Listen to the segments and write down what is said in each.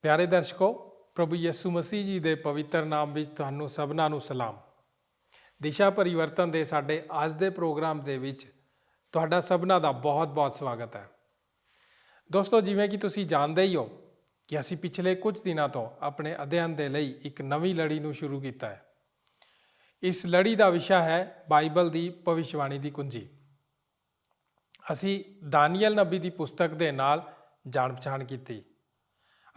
ਪਿਆਰੇ ਦਰਸ਼ਕੋ, ਪ੍ਰਭੂ ਯਿਸੂ ਮਸੀਹ ਜੀ ਦੇ ਪਵਿੱਤਰ ਨਾਮ ਵਿੱਚ ਤੁਹਾਨੂੰ ਸਭਨਾਂ ਨੂੰ ਸਲਾਮ। ਦਿਸ਼ਾ ਪਰਿਵਰਤਨ ਦੇ ਸਾਡੇ ਅੱਜ ਦੇ ਪ੍ਰੋਗਰਾਮ ਦੇ ਵਿੱਚ ਤੁਹਾਡਾ ਸਭਨਾਂ ਦਾ ਬਹੁਤ-ਬਹੁਤ ਸਵਾਗਤ ਹੈ। ਦੋਸਤੋ, ਜਿਵੇਂ ਕਿ ਤੁਸੀਂ ਜਾਣਦੇ ਹੀ ਹੋ ਕਿ ਅਸੀਂ ਪਿਛਲੇ ਕੁਝ ਦਿਨਾਂ ਤੋਂ ਆਪਣੇ ਅਧਿਐਨ ਦੇ ਲਈ ਇੱਕ ਨਵੀਂ ਲੜੀ ਨੂੰ ਸ਼ੁਰੂ ਕੀਤਾ ਹੈ। ਇਸ ਲੜੀ ਦਾ ਵਿਸ਼ਾ ਹੈ ਬਾਈਬਲ ਦੀ ਭਵਿਸ਼ਵਾਣੀ ਦੀ ਕੁੰਜੀ। ਅਸੀਂ ਦਾਨੀਏਲ ਨਬੀ ਦੀ ਪੁਸਤਕ ਦੇ ਨਾਲ ਜਾਣ ਪਛਾਣ ਕੀਤੀ।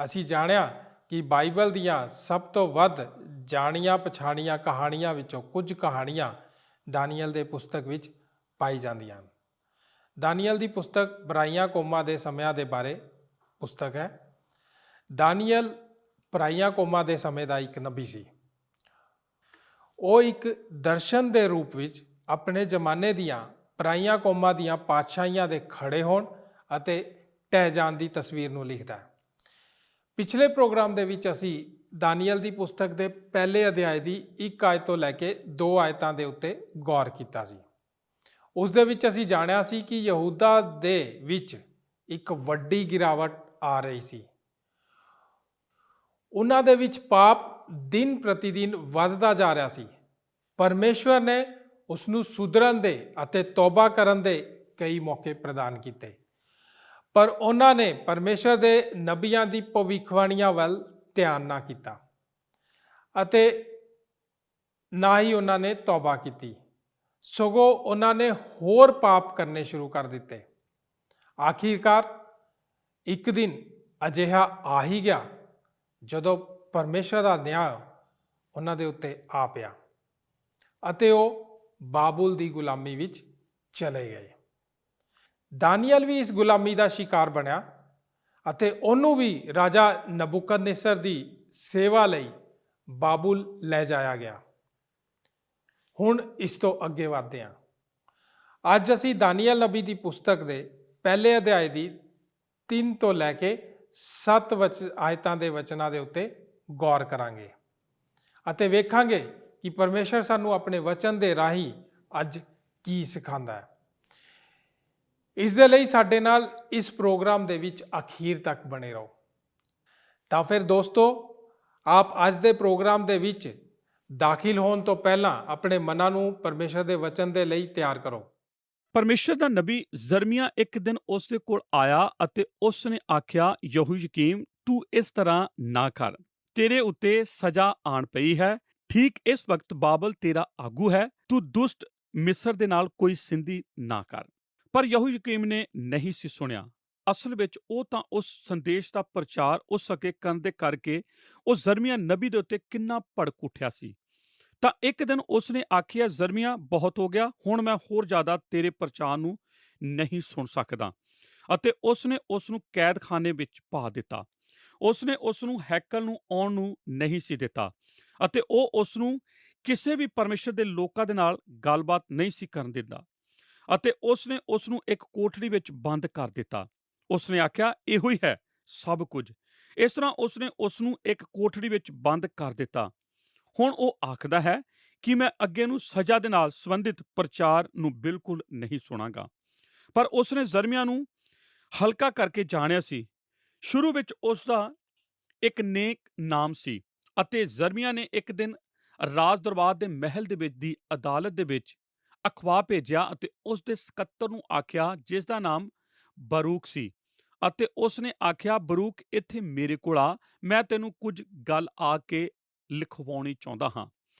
ਅਸੀਂ ਜਾਣਿਆ ਕਿ ਬਾਈਬਲ ਦੀਆਂ ਸਭ ਤੋਂ ਵੱਧ ਜਾਣੀਆਂ ਪਛਾਣੀਆਂ ਕਹਾਣੀਆਂ ਵਿੱਚੋਂ ਕੁਝ ਕਹਾਣੀਆਂ ਦਾਨੀਏਲ ਦੇ ਪੁਸਤਕ ਵਿੱਚ ਪਾਈ ਜਾਂਦੀਆਂ ਹਨ। ਦਾਨੀਏਲ ਦੀ ਪੁਸਤਕ ਪਰਾਈਆਂ ਕੌਮਾਂ ਦੇ ਸਮਿਆਂ ਦੇ ਬਾਰੇ ਪੁਸਤਕ ਹੈ। ਦਾਨੀਏਲ ਪਰਾਈਆਂ ਕੌਮਾਂ ਦੇ ਸਮੇਂ ਦਾ ਇੱਕ ਨਬੀ ਸੀ। ਉਹ ਇੱਕ ਦਰਸ਼ਨ ਦੇ ਰੂਪ ਵਿੱਚ ਆਪਣੇ ਜ਼ਮਾਨੇ ਦੀਆਂ ਪਰਾਈਆਂ ਕੌਮਾਂ ਦੀਆਂ ਪਾਤਸ਼ਾਹੀਆਂ ਦੇ ਖੜੇ ਹੋਣ ਅਤੇ ਢਹਿ ਜਾਣ ਦੀ ਤਸਵੀਰ ਨੂੰ ਲਿਖਦਾ ਹੈ। ਪਿਛਲੇ ਪ੍ਰੋਗਰਾਮ ਦੇ ਵਿੱਚ ਅਸੀਂ ਦਾਨੀਏਲ ਦੀ ਪੁਸਤਕ ਦੇ ਪਹਿਲੇ ਅਧਿਆਇ ਦੀ 1 ਆਇਤ ਤੋਂ ਲੈ ਕੇ 2 ਆਇਤਾਂ ਦੇ ਉੱਤੇ ਗੌਰ ਕੀਤਾ ਸੀ। ਉਸ ਦੇ ਵਿੱਚ ਅਸੀਂ ਜਾਣਿਆ ਸੀ ਕਿ ਯਹੂਦਾ ਦੇ ਵਿੱਚ ਇੱਕ ਵੱਡੀ ਗਿਰਾਵਟ ਆ ਰਹੀ ਸੀ। ਉਹਨਾਂ ਦੇ ਵਿੱਚ ਪਾਪ ਦਿਨ ਪ੍ਰਤੀ ਦਿਨ ਵੱਧਦਾ ਜਾ ਰਿਹਾ ਸੀ। ਪਰਮੇਸ਼ਵਰ ਨੇ ਉਸ ਨੂੰ ਸੁਧਰਨ ਦੇ ਅਤੇ ਤੌਬਾ ਕਰਨ ਦੇ ਕਈ ਮੌਕੇ ਪ੍ਰਦਾਨ ਕੀਤੇ, ਪਰ ਉਹਨਾਂ ਨੇ ਪਰਮੇਸ਼ਰ ਦੇ ਨਬੀਆਂ ਦੀ ਭਵਿੱਖਬਾਣੀਆਂ ਵੱਲ ਧਿਆਨ ਨਾ ਕੀਤਾ ਅਤੇ ਨਾ ਹੀ ਉਹਨਾਂ ਨੇ ਤੌਬਾ ਕੀਤੀ, ਸਗੋਂ ਉਹਨਾਂ ਨੇ ਹੋਰ ਪਾਪ ਕਰਨੇ ਸ਼ੁਰੂ ਕਰ ਦਿੱਤੇ। ਆਖਿਰਕਾਰ ਇੱਕ ਦਿਨ ਅਜਿਹਾ ਆ ਹੀ ਗਿਆ ਜਦੋਂ ਪਰਮੇਸ਼ਰ ਦਾ ਨਿਆਂ ਉਹਨਾਂ ਦੇ ਉੱਤੇ ਆ ਪਿਆ ਅਤੇ ਉਹ ਬਾਬੁਲ ਦੀ ਗੁਲਾਮੀ ਵਿੱਚ ਚਲੇ ਗਏ। ਦਾਨੀਏਲ ਵੀ ਇਸ ਗੁਲਾਮੀ ਦਾ ਸ਼ਿਕਾਰ ਬਣਿਆ ਅਤੇ ਉਹਨੂੰ ਵੀ ਰਾਜਾ ਨਬੂਕਦਨੇਸਰ ਦੀ ਸੇਵਾ ਲਈ ਬਾਬੁਲ ਲੈ ਜਾਇਆ ਗਿਆ। ਹੁਣ ਇਸ ਤੋਂ ਅੱਗੇ ਵਧਦੇ ਹਾਂ। ਅੱਜ ਅਸੀਂ ਦਾਨੀਏਲ ਨਬੀ ਦੀ ਪੁਸਤਕ ਦੇ ਪਹਿਲੇ ਅਧਿਆਇ ਦੀ 3 ਤੋਂ ਲੈ ਕੇ 7 ਆਇਤਾਂ ਦੇ ਵਚਨਾਂ ਦੇ ਉੱਤੇ ਗੌਰ ਕਰਾਂਗੇ ਅਤੇ ਵੇਖਾਂਗੇ ਕਿ ਪਰਮੇਸ਼ਰ ਸਾਨੂੰ ਆਪਣੇ ਵਚਨ ਦੇ ਰਾਹੀਂ ਅੱਜ ਕੀ ਸਿਖਾਉਂਦਾ ਹੈ। ਇਸ ਦੇ ਲਈ ਸਾਡੇ ਨਾਲ ਇਸ ਪ੍ਰੋਗਰਾਮ ਦੇ ਵਿੱਚ ਅਖੀਰ ਤੱਕ ਬਣੇ ਰਹੋ। ਤਾਂ ਫਿਰ ਦੋਸਤੋ, ਆਪ ਅੱਜ ਦੇ ਪ੍ਰੋਗਰਾਮ ਦੇ ਵਿੱਚ ਦਾਖਲ ਹੋਣ ਤੋਂ ਪਹਿਲਾਂ ਆਪਣੇ ਮਨਾਂ ਨੂੰ ਪਰਮੇਸ਼ਰ ਦੇ ਵਚਨ ਦੇ ਲਈ ਤਿਆਰ ਕਰੋ। ਪਰਮੇਸ਼ਰ ਦਾ ਨਬੀ ਜ਼ਰਮੀਆ ਇੱਕ ਦਿਨ ਉਸ ਦੇ ਕੋਲ ਆਇਆ ਅਤੇ ਉਸ ਨੇ ਆਖਿਆ, ਯਹੋਯਾਕੀਮ, ਤੂੰ ਇਸ ਤਰ੍ਹਾਂ ਨਾ ਕਰ, ਤੇਰੇ ਉੱਤੇ ਸਜ਼ਾ ਆਣ ਪਈ ਹੈ। ਠੀਕ ਇਸ ਵਕਤ ਬਾਬਲ ਤੇਰਾ ਆਗੂ ਹੈ, ਤੂੰ ਦੁਸ਼ਟ ਮਿਸਰ ਦੇ ਨਾਲ ਕੋਈ ਸਿੰਧੀ ਨਾ ਕਰ। ਪਰ ਯਹੋਯਾਕੀਮ ਨੇ ਨਹੀਂ ਸੀ ਸੁਣਿਆ। ਅਸਲ ਵਿੱਚ ਉਹ ਤਾਂ ਉਸ ਸੰਦੇਸ਼ ਦਾ ਪ੍ਰਚਾਰ ਉਸ ਅੱਗੇ ਕਰਨ ਦੇ ਕਰਕੇ ਉਹ ਜ਼ਰਮੀਆ ਨਬੀ ਦੇ ਉੱਤੇ ਕਿੰਨਾ ਭੜਕ ਉੱਠਿਆ ਸੀ। ਤਾਂ ਇੱਕ ਦਿਨ ਉਸ ਨੇ ਆਖਿਆ, ਜ਼ਰਮੀਆ, ਬਹੁਤ ਹੋ ਗਿਆ, ਹੁਣ ਮੈਂ ਹੋਰ ਜ਼ਿਆਦਾ ਤੇਰੇ ਪ੍ਰਚਾਰ ਨੂੰ ਨਹੀਂ ਸੁਣ ਸਕਦਾ। ਅਤੇ ਉਸ ਨੇ ਉਸ ਨੂੰ ਕੈਦਖਾਨੇ ਵਿੱਚ ਪਾ ਦਿੱਤਾ। ਉਸ ਨੇ ਉਸ ਨੂੰ ਹੈਕਲ ਨੂੰ ਆਉਣ ਨੂੰ ਨਹੀਂ ਸੀ ਦਿੱਤਾ ਅਤੇ ਉਹ ਉਸ ਨੂੰ ਕਿਸੇ ਵੀ ਪਰਮੇਸ਼ਰ ਦੇ ਲੋਕਾਂ ਦੇ ਨਾਲ ਗੱਲਬਾਤ ਨਹੀਂ ਸੀ ਕਰਨ ਦਿੰਦਾ ਅਤੇ ਉਸ ਨੇ ਉਸ ਨੂੰ ਇੱਕ ਕੋਠੜੀ ਵਿੱਚ ਬੰਦ ਕਰ ਦਿੱਤਾ। ਉਸ ਨੇ ਆਖਿਆ, ਇਹੋ ਹੀ ਹੈ ਸਭ ਕੁਝ। ਇਸ ਤਰ੍ਹਾਂ ਉਸ ਨੇ ਉਸ ਨੂੰ ਇੱਕ ਕੋਠੜੀ ਵਿੱਚ ਬੰਦ ਕਰ ਦਿੱਤਾ। ਹੁਣ ਉਹ ਆਖਦਾ ਹੈ ਕਿ ਮੈਂ ਅੱਗੇ ਨੂੰ ਸਜ਼ਾ ਦੇ ਨਾਲ ਸੰਬੰਧਿਤ ਪ੍ਰਚਾਰ ਨੂੰ ਬਿਲਕੁਲ ਨਹੀਂ ਸੁਣਾਂਗਾ। ਪਰ ਉਸ ਨੇ ਜ਼ਰਮੀਆ ਨੂੰ ਹਲਕਾ ਕਰਕੇ ਜਾਣਿਆ ਸੀ। ਸ਼ੁਰੂ ਵਿੱਚ ਉਸ ਦਾ ਇੱਕ ਨੇਕ ਨਾਮ ਸੀ ਅਤੇ ਜ਼ਰਮੀਆ ਨੇ ਇੱਕ ਦਿਨ ਰਾਜ ਦਰਬਾਰ ਦੇ ਮਹਿਲ ਦੇ ਵਿੱਚ ਦੀ ਅਦਾਲਤ ਦੇ ਵਿੱਚ ਅਖਬਾਰ ਭੇਜਿਆ ਅਤੇ ਉਸ ਦੇ ਸਕੱਤਰ ਨੂੰ ਆਖਿਆ, ਜਿਸ ਦਾ ਨਾਮ ਬਰੂਕ ਸੀ, ਅਤੇ ਉਸ ਨੇ ਆਖਿਆ, ਬਰੂਕ, ਇੱਥੇ ਮੇਰੇ ਕੋਲ ਆ, ਮੈਂ ਤੈਨੂੰ ਕੁਝ ਗੱਲ ਆ ਕੇ ਲਿਖਵਾਉਣੀ ਚਾਹੁੰਦਾ ਹਾਂ।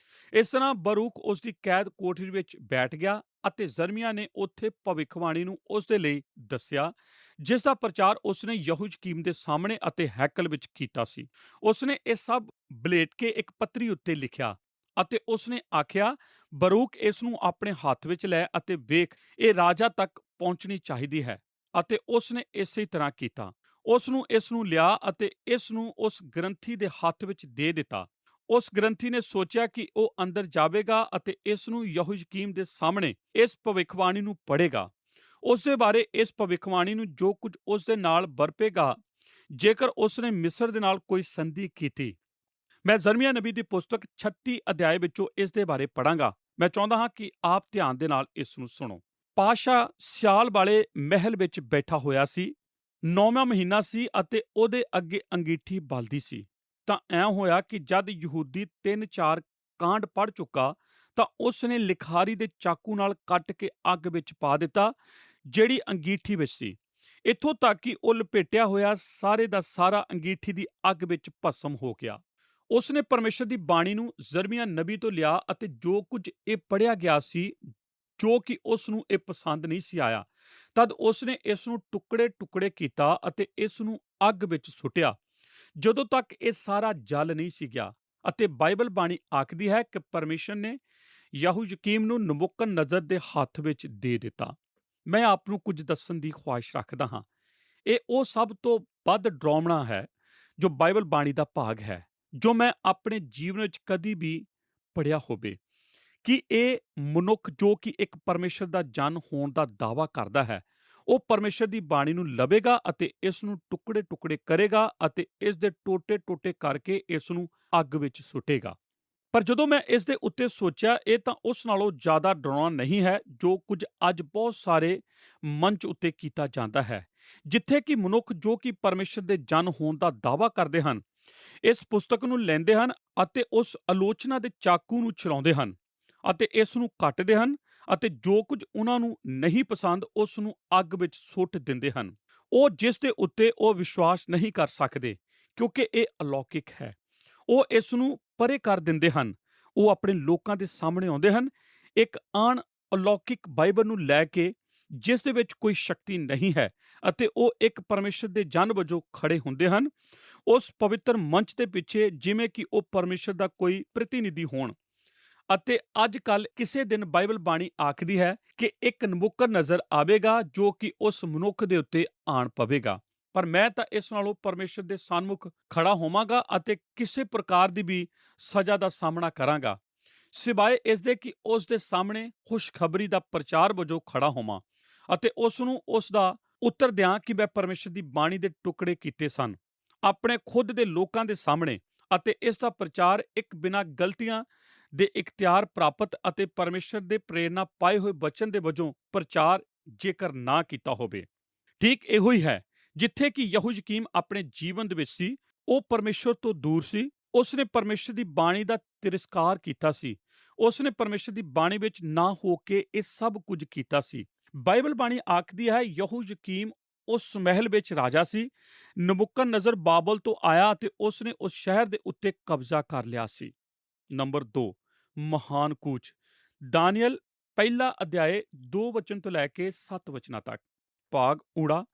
ਇਸ ਤਰ੍ਹਾਂ ਬਰੂਕ ਉਸ ਦੀ ਕੈਦ ਕੋਠੜੀ ਵਿੱਚ ਬੈਠ ਗਿਆ ਅਤੇ ਜ਼ਰਮੀਆ ਨੇ ਉੱਥੇ ਭਵਿੱਖਬਾਣੀ ਨੂੰ ਉਸ ਦੇ ਲਈ ਦੱਸਿਆ, ਜਿਸ ਦਾ ਪ੍ਰਚਾਰ ਉਸ ਨੇ ਯਹੋਯਾਕੀਮ ਦੇ ਸਾਹਮਣੇ ਅਤੇ ਹੈਕਲ ਵਿੱਚ ਕੀਤਾ ਸੀ। ਉਸ ਨੇ ਇਹ ਸਭ ਬਲੇਟ ਕੇ ਇੱਕ ਪੱਤਰੀ ਉੱਤੇ ਲਿਖਿਆ ਅਤੇ ਉਸ ਨੇ ਆਖਿਆ, ਬਰੂਕ, ਇਸ ਨੂੰ ਆਪਣੇ ਹੱਥ ਵਿੱਚ ਲੈ ਅਤੇ ਵੇਖ, ਇਹ ਰਾਜਾ ਤੱਕ ਪਹੁੰਚਣੀ ਚਾਹੀਦੀ ਹੈ। ਅਤੇ ਉਸ ਨੇ ਇਸੇ ਤਰ੍ਹਾਂ ਕੀਤਾ। ਉਸ ਨੂੰ ਇਸ ਨੂੰ ਲਿਆ ਅਤੇ ਇਸ ਨੂੰ ਉਸ ਗ੍ਰੰਥੀ ਦੇ ਹੱਥ ਵਿੱਚ ਦੇ ਦਿੱਤਾ। ਉਸ ਗ੍ਰੰਥੀ ਨੇ ਸੋਚਿਆ ਕਿ ਉਹ ਅੰਦਰ ਜਾਵੇਗਾ ਅਤੇ ਇਸ ਨੂੰ ਯਹੋਯਾਕੀਮ ਦੇ ਸਾਹਮਣੇ ਇਸ ਭਵਿੱਖਬਾਣੀ ਨੂੰ ਪੜ੍ਹੇਗਾ। ਉਸ ਦੇ ਬਾਰੇ ਇਸ ਭਵਿੱਖਬਾਣੀ ਨੂੰ ਜੋ ਕੁਝ ਉਸ ਦੇ ਨਾਲ ਵਰਪੇਗਾ, ਜੇਕਰ ਉਸ ਨੇ ਮਿਸਰ ਦੇ ਨਾਲ ਕੋਈ ਸੰਧੀ ਕੀਤੀ। ਮੈਂ ਜ਼ਰਮੀਆ ਨਬੀ ਦੀ ਪੁਸਤਕ 36 ਅਧਿਆਇ ਵਿੱਚੋਂ ਇਸ ਦੇ ਬਾਰੇ ਪੜ੍ਹਾਂਗਾ। ਮੈਂ ਚਾਹੁੰਦਾ ਹਾਂ ਕਿ ਆਪ ਧਿਆਨ ਦੇ ਨਾਲ ਇਸ ਨੂੰ ਸੁਣੋ। ਪਾਤਸ਼ਾਹ ਸਿਆਲ ਵਾਲੇ ਮਹਿਲ ਵਿੱਚ ਬੈਠਾ ਹੋਇਆ ਸੀ। 9ਵਾਂ ਮਹੀਨਾ ਸੀ ਅਤੇ ਉਹਦੇ ਅੱਗੇ ਅੰਗੀਠੀ ਬਲਦੀ ਸੀ। ਤਾਂ ਐਂ ਹੋਇਆ ਕਿ ਜਦ ਯਹੂਦੀ 3-4 ਕਾਂਡ ਪੜ੍ਹ ਚੁੱਕਾ, ਤਾਂ ਉਸ ਨੇ ਲਿਖਾਰੀ ਦੇ ਚਾਕੂ ਨਾਲ ਕੱਟ ਕੇ ਅੱਗ ਵਿੱਚ ਪਾ ਦਿੱਤਾ, ਜਿਹੜੀ ਅੰਗੀਠੀ ਵਿੱਚ ਸੀ। ਇੱਥੋਂ ਤੱਕ ਕਿ ਉਹ ਲਪੇਟਿਆ ਹੋਇਆ ਸਾਰੇ ਦਾ ਸਾਰਾ ਅੰਗੀਠੀ ਦੀ ਅੱਗ ਵਿੱਚ ਭਸਮ ਹੋ ਗਿਆ। ਉਸ ਨੇ ਪਰਮੇਸ਼ਰ ਦੀ ਬਾਣੀ ਨੂੰ ਜ਼ਰਮੀਆ ਨਬੀ ਤੋਂ ਲਿਆ ਅਤੇ ਜੋ ਕੁਝ ਇਹ ਪੜ੍ਹਿਆ ਗਿਆ ਸੀ, ਜੋ ਕਿ ਉਸ ਨੂੰ ਇਹ ਪਸੰਦ ਨਹੀਂ ਸੀ ਆਇਆ, ਤਦ ਉਸ ਨੇ ਇਸ ਨੂੰ ਟੁਕੜੇ-ਟੁਕੜੇ ਕੀਤਾ ਅਤੇ ਇਸ ਨੂੰ ਅੱਗ ਵਿੱਚ ਸੁੱਟਿਆ, ਜਦੋਂ ਤੱਕ ਇਹ ਸਾਰਾ ਜਲ ਨਹੀਂ ਸੀ ਗਿਆ। ਅਤੇ ਬਾਈਬਲ ਬਾਣੀ ਆਖਦੀ ਹੈ ਕਿ ਪਰਮੇਸ਼ਰ ਨੇ ਯਹੋਯਾਕੀਮ ਨੂੰ ਨਬੂਕਦਨੇਜ਼ਰ ਦੇ ਹੱਥ ਵਿੱਚ ਦੇ ਦਿੱਤਾ। ਮੈਂ ਆਪ ਨੂੰ ਕੁਝ ਦੱਸਣ ਦੀ ਖੁਆਇਸ਼ ਰੱਖਦਾ ਹਾਂ। ਇਹ ਉਹ ਸਭ ਤੋਂ ਵੱਧ ਡਰਾਉਣਾ ਹੈ ਜੋ ਬਾਈਬਲ ਬਾਣੀ ਦਾ ਭਾਗ ਹੈ, ਜੋ ਮੈਂ ਆਪਣੇ ਜੀਵਨ ਵਿੱਚ ਕਦੀ ਵੀ ਪੜ੍ਹਿਆ ਹੋਵੇ। ਕਿ ਇਹ ਮਨੁੱਖ ਜੋ ਕਿ ਇੱਕ ਪਰਮੇਸ਼ਰ ਦਾ ਜਨ ਹੋਣ ਦਾ ਦਾਅਵਾ ਕਰਦਾ ਹੈ, ਉਹ ਪਰਮੇਸ਼ਰ ਦੀ ਬਾਣੀ ਨੂੰ ਲਵੇਗਾ ਅਤੇ ਇਸ ਨੂੰ ਟੁਕੜੇ-ਟੁਕੜੇ ਕਰੇਗਾ ਅਤੇ ਇਸ ਦੇ ਟੋਟੇ-ਟੋਟੇ ਕਰਕੇ ਇਸ ਨੂੰ ਅੱਗ ਵਿੱਚ ਸੁੱਟੇਗਾ। ਪਰ ਜਦੋਂ ਮੈਂ ਇਸ ਦੇ ਉੱਤੇ ਸੋਚਿਆ, ਇਹ ਤਾਂ ਉਸ ਨਾਲੋਂ ਜ਼ਿਆਦਾ ਡਰਾਉਣਾ ਨਹੀਂ ਹੈ ਜੋ ਕੁਝ ਅੱਜ ਬਹੁਤ ਸਾਰੇ ਮੰਚ ਉੱਤੇ ਕੀਤਾ ਜਾਂਦਾ ਹੈ, ਜਿੱਥੇ ਕਿ ਮਨੁੱਖ ਜੋ ਕਿ ਪਰਮੇਸ਼ਰ ਦੇ ਜਨ ਹੋਣ ਦਾ ਦਾਅਵਾ ਕਰਦੇ ਹਨ, ਇਸ ਪੁਸਤਕ ਨੂੰ ਲੈਂਦੇ ਹਨ ਅਤੇ ਉਸ ਆਲੋਚਨਾ ਦੇ ਚਾਕੂ ਨੂੰ ਚਲਾਉਂਦੇ ਹਨ ਅਤੇ ਇਸ ਨੂੰ ਕੱਟਦੇ ਹਨ ਅਤੇ ਜੋ ਕੁਝ ਉਹਨਾਂ ਨੂੰ ਨਹੀਂ ਪਸੰਦ ਉਸ ਨੂੰ ਅੱਗ ਵਿੱਚ ਸੁੱਟ ਦਿੰਦੇ ਹਨ। ਉਹ ਜਿਸ ਦੇ ਉੱਤੇ ਉਹ ਵਿਸ਼ਵਾਸ ਨਹੀਂ ਕਰ ਸਕਦੇ, ਕਿਉਂਕਿ ਇਹ ਅਲੌਕਿਕ ਹੈ, ਉਹ ਇਸ ਨੂੰ ਪਰੇ ਕਰ ਦਿੰਦੇ ਹਨ। ਉਹ ਆਪਣੇ ਲੋਕਾਂ ਦੇ ਸਾਹਮਣੇ ਆਉਂਦੇ ਹਨ ਇੱਕ ਅਲੌਕਿਕ ਬਾਈਬਲ ਨੂੰ ਲੈ ਕੇ, ਜਿਸ ਦੇ ਵਿੱਚ ਕੋਈ ਸ਼ਕਤੀ ਨਹੀਂ ਹੈ, ਅਤੇ ਉਹ ਇੱਕ ਪਰਮੇਸ਼ਰ ਦੇ ਜਨ ਵਜੋਂ ਖੜੇ ਹੁੰਦੇ ਹਨ ਉਸ ਪਵਿੱਤਰ ਮੰਚ ਦੇ ਪਿੱਛੇ, ਜਿਵੇਂ ਕਿ ਉਹ ਪਰਮੇਸ਼ਰ ਦਾ ਕੋਈ ਪ੍ਰਤੀਨਿਧੀ ਹੋਣ। ਅਤੇ ਅੱਜ ਕੱਲ੍ਹ ਕਿਸੇ ਦਿਨ ਬਾਈਬਲ ਬਾਣੀ ਆਖਦੀ ਹੈ ਕਿ ਇੱਕ ਨਬੂਕਦਨੇਜ਼ਰ ਆਵੇਗਾ ਜੋ ਕਿ ਉਸ ਮਨੁੱਖ ਦੇ ਉੱਤੇ ਆਣ ਪਵੇਗਾ। ਪਰ ਮੈਂ ਤਾਂ ਇਸ ਨਾਲੋਂ ਪਰਮੇਸ਼ਰ ਦੇ ਸਨਮੁਖ ਖੜਾ ਹੋਵਾਂਗਾ ਅਤੇ ਕਿਸੇ ਪ੍ਰਕਾਰ ਦੀ ਵੀ ਸਜ਼ਾ ਦਾ ਸਾਹਮਣਾ ਕਰਾਂਗਾ, ਸਿਵਾਏ ਇਸ ਦੇ ਕਿ ਉਸ ਦੇ ਸਾਹਮਣੇ ਖੁਸ਼ਖਬਰੀ ਦਾ ਪ੍ਰਚਾਰ ਵਜੋਂ ਖੜਾ ਹੋਵਾਂ ਅਤੇ ਉਸ ਨੂੰ ਉਸ ਦਾ ਉੱਤਰ ਦਿਆਂ ਕਿ ਮੈਂ ਪਰਮੇਸ਼ਰ ਦੀ ਬਾਣੀ ਦੇ ਟੁਕੜੇ ਕੀਤੇ ਸਨ ਆਪਣੇ ਖੁਦ ਦੇ ਲੋਕਾਂ ਦੇ ਸਾਹਮਣੇ, ਅਤੇ ਇਸ ਦਾ ਪ੍ਰਚਾਰ ਇੱਕ ਬਿਨਾਂ ਗਲਤੀਆਂ ਦੇ ਇਖਤਿਆਰ ਪ੍ਰਾਪਤ ਅਤੇ ਪਰਮੇਸ਼ਰ ਦੇ ਪ੍ਰੇਰਨਾ ਪਾਏ ਹੋਏ ਬਚਨ ਦੇ ਵਜੋਂ ਪ੍ਰਚਾਰ ਜੇਕਰ ਨਾ ਕੀਤਾ ਹੋਵੇ। ਠੀਕ ਇਹੋ ਹੀ ਹੈ ਜਿੱਥੇ ਕਿ ਯਹੋਯਾਕੀਮ ਆਪਣੇ ਜੀਵਨ ਦੇ ਵਿੱਚ ਸੀ, ਉਹ ਪਰਮੇਸ਼ਰ ਤੋਂ ਦੂਰ ਸੀ। ਉਸ ਨੇ ਪਰਮੇਸ਼ਰ ਦੀ ਬਾਣੀ ਦਾ ਤਿਰਸਕਾਰ ਕੀਤਾ ਸੀ। ਉਸ ਨੇ ਪਰਮੇਸ਼ਰ ਦੀ ਬਾਣੀ ਵਿੱਚ ਨਾ ਹੋ ਕੇ ਇਹ ਸਭ ਕੁਝ ਕੀਤਾ ਸੀ। ਬਾਈਬਲ ਬਾਣੀ ਆਖਦੀ ਹੈ ਯਹੋਯਾਕੀਮ ਉਸ ਮਹਿਲ ਵਿੱਚ ਰਾਜਾ ਸੀ। ਨਬੂਕਦਨੇਜ਼ਰ ਬਾਬਲ ਤੋਂ ਆਇਆ ਅਤੇ ਉਸ ਨੇ ਉਸ ਸ਼ਹਿਰ ਦੇ ਉੱਤੇ ਕਬਜ਼ਾ ਕਰ ਲਿਆ ਸੀ। ਨੰਬਰ 2, ਮਹਾਨ ਕੂਚ। ਦਾਨੀਏਲ ਪਹਿਲਾ ਅਧਿਆਏ 2 ਵਚਨ ਤੋਂ ਲੈ ਕੇ 7 ਵਚਨਾਂ ਤੱਕ। ਭਾਗ ਊੜਾ,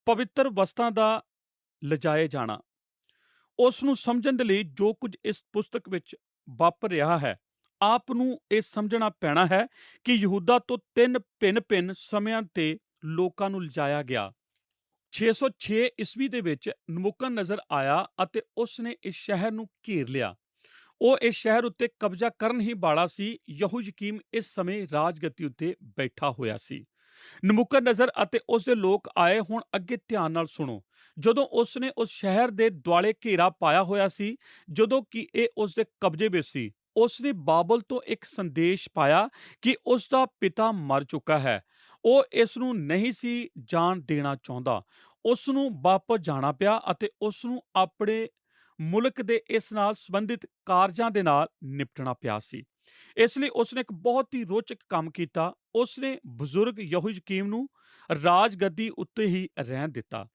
ਪਵਿੱਤਰ ਵਸਤਾਂ ਦਾ ਲਿਜਾਏ ਜਾਣਾ। ਉਸ ਨੂੰ ਸਮਝਣ ਦੇ ਲਈ ਜੋ ਕੁਝ ਇਸ ਪੁਸਤਕ ਵਿੱਚ ਵਾਪਰ ਰਿਹਾ ਹੈ, ਆਪ ਨੂੰ ਇਹ ਸਮਝਣਾ ਪੈਣਾ ਹੈ ਕਿ ਯਹੂਦਾ ਤੋਂ 3 ਭਿੰਨ-ਭਿੰਨ ਸਮਿਆਂ ਤੇ ਲੋਕਾਂ ਨੂੰ ਲਿਜਾਇਆ ਗਿਆ। 606 ਈਸਵੀ ਦੇ ਵਿੱਚ ਨਬੂਕਦਨੇਜ਼ਰ ਆਇਆ ਅਤੇ ਉਸ ਨੇ ਇਸ ਸ਼ਹਿਰ ਨੂੰ ਘੇਰ ਲਿਆ। ਉਹ ਇਸ ਸ਼ਹਿਰ ਉੱਤੇ ਕਬਜ਼ਾ ਕਰਨ ਹੀ ਵਾਲਾ ਸੀ। ਯਹੋਯਾਕੀਮ ਇਸ ਸਮੇਂ ਰਾਜਗੱਦੀ ਉੱਤੇ ਬੈਠਾ ਹੋਇਆ ਸੀ। ਨਬੂਕਦਨੇਜ਼ਰ ਅਤੇ ਉਸ ਦੇ ਲੋਕ ਆਏ। ਹੁਣ ਅੱਗੇ ਧਿਆਨ ਨਾਲ ਸੁਣੋ। ਜਦੋਂ ਉਸ ਨੇ ਉਸ ਸ਼ਹਿਰ ਦੇ ਦੁਆਲੇ ਘੇਰਾ ਪਾਇਆ ਹੋਇਆ ਸੀ, ਜਦੋਂ ਕਿ ਇਹ ਉਸ ਦੇ ਕਬਜ਼ੇ ਵਿੱਚ ਸੀ, ਉਸ ਨੇ ਬਾਬਲ ਤੋਂ ਇੱਕ ਸੰਦੇਸ਼ ਪਾਇਆ ਕਿ ਉਸ ਦਾ ਪਿਤਾ ਮਰ ਚੁੱਕਾ ਹੈ। ਉਹ ਇਸ ਨੂੰ ਨਹੀਂ ਸੀ ਜਾਣ ਦੇਣਾ ਚਾਹੁੰਦਾ। ਉਸ ਨੂੰ ਵਾਪਸ ਜਾਣਾ ਪਿਆ ਅਤੇ ਉਸ ਨੂੰ ਆਪਣੇ ਮੁਲਕ ਦੇ ਇਸ ਨਾਲ ਸੰਬੰਧਿਤ ਕਾਰਜਾਂ ਦੇ ਨਾਲ ਨਿਪਟਣਾ ਪਿਆ ਸੀ। ਇਸ ਲਈ ਉਸ ਨੇ ਇੱਕ ਬਹੁਤ ਹੀ ਰੋਚਕ ਕੰਮ ਕੀਤਾ। ਉਸ ਨੇ ਬਜ਼ੁਰਗ ਯਹੋਯਾਕੀਮ ਨੂੰ ਰਾਜਗੱਦੀ ਉੱਤੇ ਹੀ ਰਹਿਣ ਦਿੱਤਾ।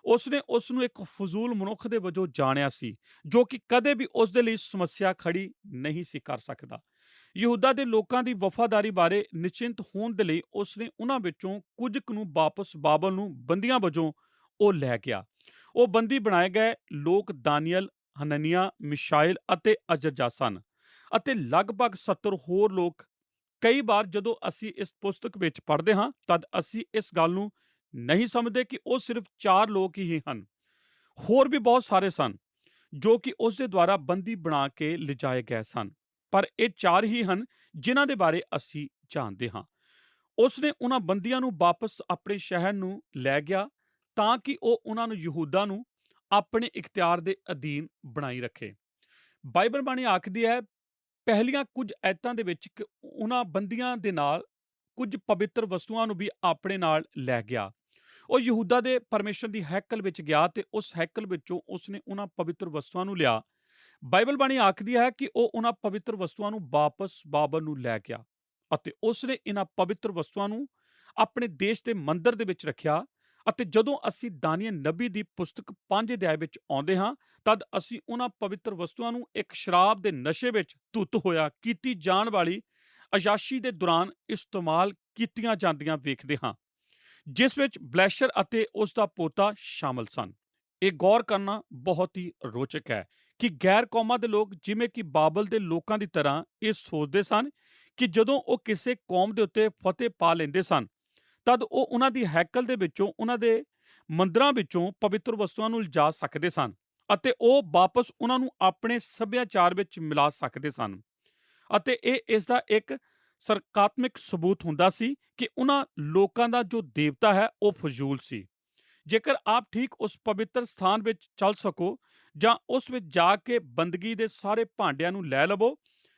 ਉਸ ਨੇ ਉਸ ਨੂੰ ਇੱਕ ਫਜ਼ੂਲ ਮਨੁੱਖ ਦੇ ਵਜੋਂ ਜਾਣਿਆ ਸੀ, ਜੋ ਕਿ ਕਦੇ ਵੀ ਉਸ ਦੇ ਲਈ ਸਮੱਸਿਆ ਖੜੀ ਨਹੀਂ ਸੀ ਕਰ ਸਕਦਾ। ਯਹੂਦਾ ਦੇ ਲੋਕਾਂ ਦੀ ਵਫਾਦਾਰੀ ਬਾਰੇ ਨਿਸ਼ਚਿੰਤ ਹੋਣ ਦੇ ਲਈ ਉਸ ਨੇ ਉਹਨਾਂ ਵਿੱਚੋਂ ਕੁਝ ਕੁ ਨੂੰ ਵਾਪਸ ਬਾਬਲ ਨੂੰ ਬੰਦੀਆਂ ਵਜੋਂ ਉਹ ਲੈ ਗਿਆ। ਉਹ ਬੰਦੀ ਬਣਾਏ ਗਏ ਲੋਕ ਦਾਨੀਏਲ, ਹਨਨਿਯਾਹ, ਮਿਸ਼ਾਏਲ ਅਤੇ ਅਜ਼ਰਯਾਹ ਸਨ, ਅਤੇ ਲਗਭਗ 70 ਹੋਰ ਲੋਕ। ਕਈ ਵਾਰ ਜਦੋਂ ਅਸੀਂ ਇਸ ਪੁਸਤਕ ਵਿੱਚ ਪੜ੍ਹਦੇ ਹਾਂ, ਤਦ ਅਸੀਂ ਇਸ ਗੱਲ ਨੂੰ ਨਹੀਂ ਸਮਝਦੇ ਕਿ ਉਹ ਸਿਰਫ 4 ਲੋਕ ਹੀ ਹਨ। ਹੋਰ ਵੀ ਬਹੁਤ ਸਾਰੇ ਸਨ ਜੋ ਕਿ ਉਸ ਦੇ ਦੁਆਰਾ ਬੰਦੀ ਬਣਾ ਕੇ ਲਿਜਾਏ ਗਏ ਸਨ, ਪਰ ਇਹ 4 ਹੀ ਹਨ ਜਿਨ੍ਹਾਂ ਦੇ ਬਾਰੇ ਅਸੀਂ ਜਾਣਦੇ ਹਾਂ। ਉਸ ਨੇ ਉਹਨਾਂ ਬੰਦੀਆਂ ਨੂੰ ਵਾਪਸ ਆਪਣੇ ਸ਼ਹਿਰ ਨੂੰ ਲੈ ਗਿਆ ਤਾਂ ਕਿ ਉਹ ਉਹਨਾਂ ਨੂੰ ਯਹੂਦਾ ਨੂੰ ਆਪਣੇ ਇਖਤਿਆਰ ਦੇ ਅਧੀਨ ਬਣਾਈ ਰੱਖੇ। ਬਾਈਬਲ ਬਾਣੀ ਆਖਦੀ ਹੈ ਪਹਿਲੀਆਂ ਕੁਝ ਐਤਾਂ ਦੇ ਵਿੱਚ ਕਿ ਉਹਨਾਂ ਬੰਦੀਆਂ ਦੇ ਨਾਲ ਕੁਝ ਪਵਿੱਤਰ ਵਸਤੂਆਂ ਨੂੰ ਵੀ ਆਪਣੇ ਨਾਲ ਲੈ ਗਿਆ। ਉਹ ਯਹੂਦਾ ਦੇ ਪਰਮੇਸ਼ਰ ਦੀ ਹੈਕਲ ਵਿੱਚ ਗਿਆ ਤੇ ਉਸ ਹੈਕਲ ਵਿੱਚੋਂ ਉਸਨੇ ਉਹਨਾਂ ਪਵਿੱਤਰ ਵਸਤੂਆਂ ਨੂੰ ਲਿਆ। ਬਾਈਬਲ ਬਾਣੀ ਆਖਦੀ ਹੈ ਕਿ ਉਹ ਉਹਨਾਂ ਪਵਿੱਤਰ ਵਸਤੂਆਂ ਨੂੰ ਵਾਪਸ ਬਾਬਲ ਨੂੰ ਲੈ ਗਿਆ ਅਤੇ ਉਸਨੇ ਇਹਨਾਂ ਪਵਿੱਤਰ ਵਸਤੂਆਂ ਨੂੰ ਆਪਣੇ ਦੇਸ਼ ਦੇ ਮੰਦਿਰ ਦੇ ਵਿੱਚ ਰੱਖਿਆ। ਅਤੇ ਜਦੋਂ ਅਸੀਂ ਦਾਨੀਏਲ ਨਬੀ ਦੀ ਪੁਸਤਕ 5 ਅਧਿਆਇ ਵਿੱਚ ਆਉਂਦੇ ਹਾਂ, ਤਦ ਅਸੀਂ ਉਹਨਾਂ ਪਵਿੱਤਰ ਵਸਤੂਆਂ ਨੂੰ ਇੱਕ ਸ਼ਰਾਬ ਦੇ ਨਸ਼ੇ ਵਿੱਚ ਧੁੱਤ ਹੋਇਆ ਕੀਤੀ ਜਾਣ ਵਾਲੀ ਅਯਾਸ਼ੀ ਦੇ ਦੌਰਾਨ ਇਸਤੇਮਾਲ ਕੀਤੀਆਂ ਜਾਂਦੀਆਂ ਵੇਖਦੇ ਹਾਂ, ਜਿਸ ਵਿੱਚ ਬਲੈਸ਼ਰ ਅਤੇ ਉਸ ਦਾ ਪੋਤਾ ਸ਼ਾਮਲ ਸਨ। ਇਹ ਗੌਰ ਕਰਨਾ ਬਹੁਤ ਹੀ ਰੋਚਕ ਹੈ ਕਿ ਗੈਰ ਕੌਮਾਂ ਦੇ ਲੋਕ, ਜਿਵੇਂ ਕਿ ਬਾਬਲ ਦੇ ਲੋਕਾਂ ਦੀ ਤਰ੍ਹਾਂ, ਇਹ ਸੋਚਦੇ ਸਨ ਕਿ ਜਦੋਂ ਉਹ ਕਿਸੇ ਕੌਮ ਦੇ ਉੱਤੇ ਫਤਿਹ ਪਾ ਲੈਂਦੇ ਸਨ, ਤਦ ਉਹ ਉਹਨਾਂ ਦੀ ਹੈਕਲ ਦੇ ਵਿੱਚੋਂ, ਉਹਨਾਂ ਦੇ ਮੰਦਿਰਾਂ ਵਿੱਚੋਂ ਪਵਿੱਤਰ ਵਸਤੂਆਂ ਨੂੰ ਲਿਜਾ ਸਕਦੇ ਸਨ ਅਤੇ ਉਹ ਵਾਪਸ ਉਹਨਾਂ ਨੂੰ ਆਪਣੇ ਸੱਭਿਆਚਾਰ ਵਿੱਚ ਮਿਲਾ ਸਕਦੇ ਸਨ। ਅਤੇ ਇਹ ਇਸ ਦਾ ਇੱਕ ਸਰਕਾਤਮਕ ਸਬੂਤ ਹੁੰਦਾ ਸੀ ਕਿ ਉਹਨਾਂ ਲੋਕਾਂ ਦਾ ਜੋ ਦੇਵਤਾ ਹੈ ਉਹ ਫਜ਼ੂਲ ਸੀ। ਜੇਕਰ ਆਪ ਠੀਕ ਉਸ ਪਵਿੱਤਰ ਸਥਾਨ ਵਿੱਚ ਚੱਲ ਸਕੋ ਜਾਂ ਉਸ ਵਿੱਚ ਜਾ ਕੇ ਬੰਦਗੀ ਦੇ ਸਾਰੇ ਭਾਂਡਿਆਂ ਨੂੰ ਲੈ ਲਵੋ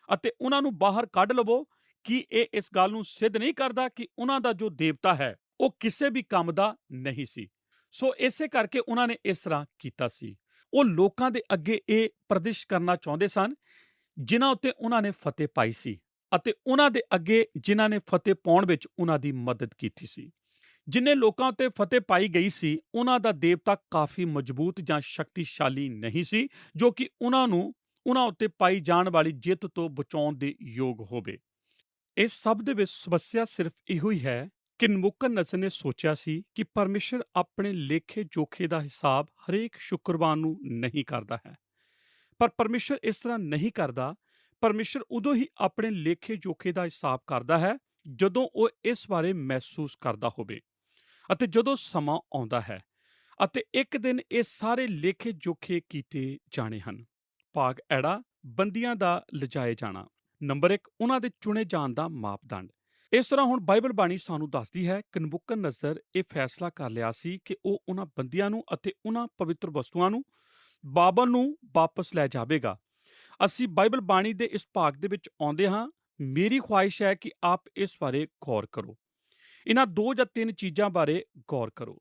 ਅਤੇ ਉਹਨਾਂ ਨੂੰ ਬਾਹਰ ਕੱਢ ਲਵੋ, ਕੀ ਇਹ ਇਸ ਗੱਲ ਨੂੰ ਸਿੱਧ ਨਹੀਂ ਕਰਦਾ ਕਿ ਉਹਨਾਂ ਦਾ ਜੋ ਦੇਵਤਾ ਹੈ ਉਹ ਕਿਸੇ ਵੀ ਕੰਮ ਦਾ ਨਹੀਂ ਸੀ? ਸੋ ਇਸੇ ਕਰਕੇ ਉਹਨਾਂ ਨੇ ਇਸ ਤਰ੍ਹਾਂ ਕੀਤਾ ਸੀ। ਉਹ ਲੋਕਾਂ ਦੇ ਅੱਗੇ ਇਹ ਪ੍ਰਦਰਸ਼ਿਤ ਕਰਨਾ ਚਾਹੁੰਦੇ ਸਨ ਜਿਨ੍ਹਾਂ ਉੱਤੇ ਉਹਨਾਂ ਨੇ ਫਤਿਹ ਪਾਈ ਸੀ ਅਤੇ ਉਹਨਾਂ ਦੇ ਅੱਗੇ ਜਿਨ੍ਹਾਂ ਨੇ ਫਤਿਹ ਪਾਉਣ ਵਿੱਚ ਉਹਨਾਂ ਦੀ ਮਦਦ ਕੀਤੀ ਸੀ। ਜਿਨ੍ਹਾਂ ਲੋਕਾਂ ਉੱਤੇ ਫਤਿਹ ਪਾਈ ਗਈ ਸੀ, ਉਹਨਾਂ ਦਾ ਦੇਵਤਾ ਕਾਫੀ ਮਜ਼ਬੂਤ ਜਾਂ ਸ਼ਕਤੀਸ਼ਾਲੀ ਨਹੀਂ ਸੀ ਜੋ ਕਿ ਉਹਨਾਂ ਨੂੰ ਉਹਨਾਂ ਉੱਤੇ ਪਾਈ ਜਾਣ ਵਾਲੀ ਜਿੱਤ ਤੋਂ ਬਚਾਉਣ ਦੇ ਯੋਗ ਹੋਵੇ। ਇਸ ਸਭ ਦੇ ਵਿੱਚ ਸਮੱਸਿਆ ਸਿਰਫ ਇਹੋ ਹੀ ਹੈ ਕਿ ਨਬੂਕਦਨੇਸਰ ਨੇ ਸੋਚਿਆ ਸੀ ਕਿ ਪਰਮੇਸ਼ਰ ਆਪਣੇ ਲੇਖੇ ਜੋਖੇ ਦਾ ਹਿਸਾਬ ਹਰੇਕ ਸ਼ੁੱਕਰਵਾਰ ਨੂੰ ਨਹੀਂ ਕਰਦਾ ਹੈ। ਪਰ ਪਰਮੇਸ਼ਰ ਇਸ ਤਰ੍ਹਾਂ ਨਹੀਂ ਕਰਦਾ। ਪਰਮੇਸ਼ਰ ਉਦੋਂ ਹੀ ਆਪਣੇ ਲੇਖੇ ਜੋਖੇ ਦਾ ਹਿਸਾਬ ਕਰਦਾ ਹੈ ਜਦੋਂ ਉਹ ਇਸ ਬਾਰੇ ਮਹਿਸੂਸ ਕਰਦਾ ਹੋਵੇ ਅਤੇ ਜਦੋਂ ਸਮਾਂ ਆਉਂਦਾ ਹੈ ਅਤੇ ਇੱਕ ਦਿਨ ਇਹ ਸਾਰੇ ਲੇਖੇ ਜੋਖੇ ਕੀਤੇ ਜਾਣੇ ਹਨ। ਭਾਗ ਐੜਾ, ਬੰਦੀਆਂ ਦਾ ਲਿਜਾਏ ਜਾਣਾ। ਨੰਬਰ 1, ਉਹਨਾਂ ਦੇ ਚੁਣੇ ਜਾਣ ਦਾ ਮਾਪਦੰਡ। ਇਸ ਤਰ੍ਹਾਂ ਹੁਣ ਬਾਈਬਲ ਬਾਣੀ ਸਾਨੂੰ ਦੱਸਦੀ ਹੈ ਕਿ ਨਬੂਕਦਨੇਸਰ ਇਹ ਫੈਸਲਾ ਕਰ ਲਿਆ ਸੀ ਕਿ ਉਹ ਉਹਨਾਂ ਬੰਦੀਆਂ ਨੂੰ ਅਤੇ ਉਹਨਾਂ ਪਵਿੱਤਰ ਵਸਤੂਆਂ ਨੂੰ ਬਾਬਲ ਨੂੰ ਵਾਪਸ ਲੈ ਜਾਵੇਗਾ। ਅਸੀਂ ਬਾਈਬਲ ਬਾਣੀ ਦੇ ਇਸ ਭਾਗ ਦੇ ਵਿੱਚ ਆਉਂਦੇ ਹਾਂ। ਮੇਰੀ ਖੁਆਇਸ਼ ਹੈ ਕਿ ਆਪ ਇਸ ਬਾਰੇ ਗੌਰ ਕਰੋ। ਇਹਨਾਂ 2 ਜਾਂ 3 ਚੀਜ਼ਾਂ ਬਾਰੇ ਗੌਰ ਕਰੋ।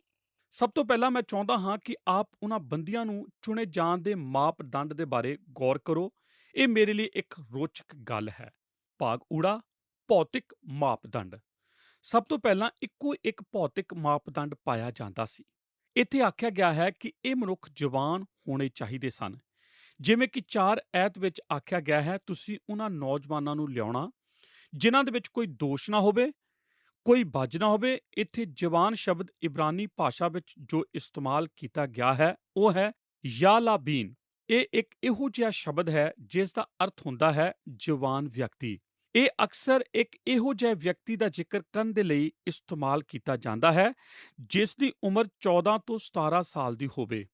ਸਭ ਤੋਂ ਪਹਿਲਾਂ ਮੈਂ ਚਾਹੁੰਦਾ ਹਾਂ ਕਿ ਆਪ ਉਹਨਾਂ ਬੰਦੀਆਂ ਨੂੰ ਚੁਣੇ ਜਾਣ ਦੇ ਮਾਪਦੰਡ ਦੇ ਬਾਰੇ ਗੌਰ ਕਰੋ। ਇਹ ਮੇਰੇ ਲਈ ਇੱਕ ਰੋਚਕ ਗੱਲ ਹੈ। ਭਾਗ ਊੜਾ, ਭੌਤਿਕ ਮਾਪਦੰਡ। ਸਭ ਤੋਂ ਪਹਿਲਾਂ ਇੱਕੋ ਇੱਕ ਭੌਤਿਕ ਮਾਪਦੰਡ ਪਾਇਆ ਜਾਂਦਾ ਸੀ। ਇੱਥੇ ਆਖਿਆ ਗਿਆ ਹੈ ਕਿ ਇਹ ਮਨੁੱਖ ਜਵਾਨ ਹੋਣੇ ਚਾਹੀਦੇ ਸਨ। ਜਿਵੇਂ ਕਿ 4 ਐਤ ਵਿੱਚ ਆਖਿਆ ਗਿਆ ਹੈ, ਤੁਸੀਂ ਉਹਨਾਂ ਨੌਜਵਾਨਾਂ ਨੂੰ ਲਿਆਉਣਾ ਜਿਨ੍ਹਾਂ ਦੇ ਵਿੱਚ ਕੋਈ ਦੋਸ਼ ਨਾ ਹੋਵੇ, ਕੋਈ ਬੱਜ ਨਾ ਹੋਵੇ। ਇੱਥੇ ਜਵਾਨ ਸ਼ਬਦ ਇਬਰਾਨੀ ਭਾਸ਼ਾ ਵਿੱਚ ਜੋ ਇਸਤੇਮਾਲ ਕੀਤਾ ਗਿਆ ਹੈ ਉਹ ਹੈ ਯਾਲਾਬੀਨ। ਇਹ ਇੱਕ ਇਹੋ ਜਿਹਾ ਸ਼ਬਦ ਹੈ ਜਿਸ ਦਾ ਅਰਥ ਹੁੰਦਾ ਹੈ ਜਵਾਨ ਵਿਅਕਤੀ। ਇਹ ਅਕਸਰ ਇੱਕ ਇਹੋ ਜਿਹੇ ਵਿਅਕਤੀ ਦਾ ਜ਼ਿਕਰ ਕਰਨ ਦੇ ਲਈ ਇਸਤੇਮਾਲ ਕੀਤਾ ਜਾਂਦਾ ਹੈ ਜਿਸ ਦੀ ਉਮਰ 14 ਤੋਂ 17 ਸਾਲ ਦੀ ਹੋਵੇ।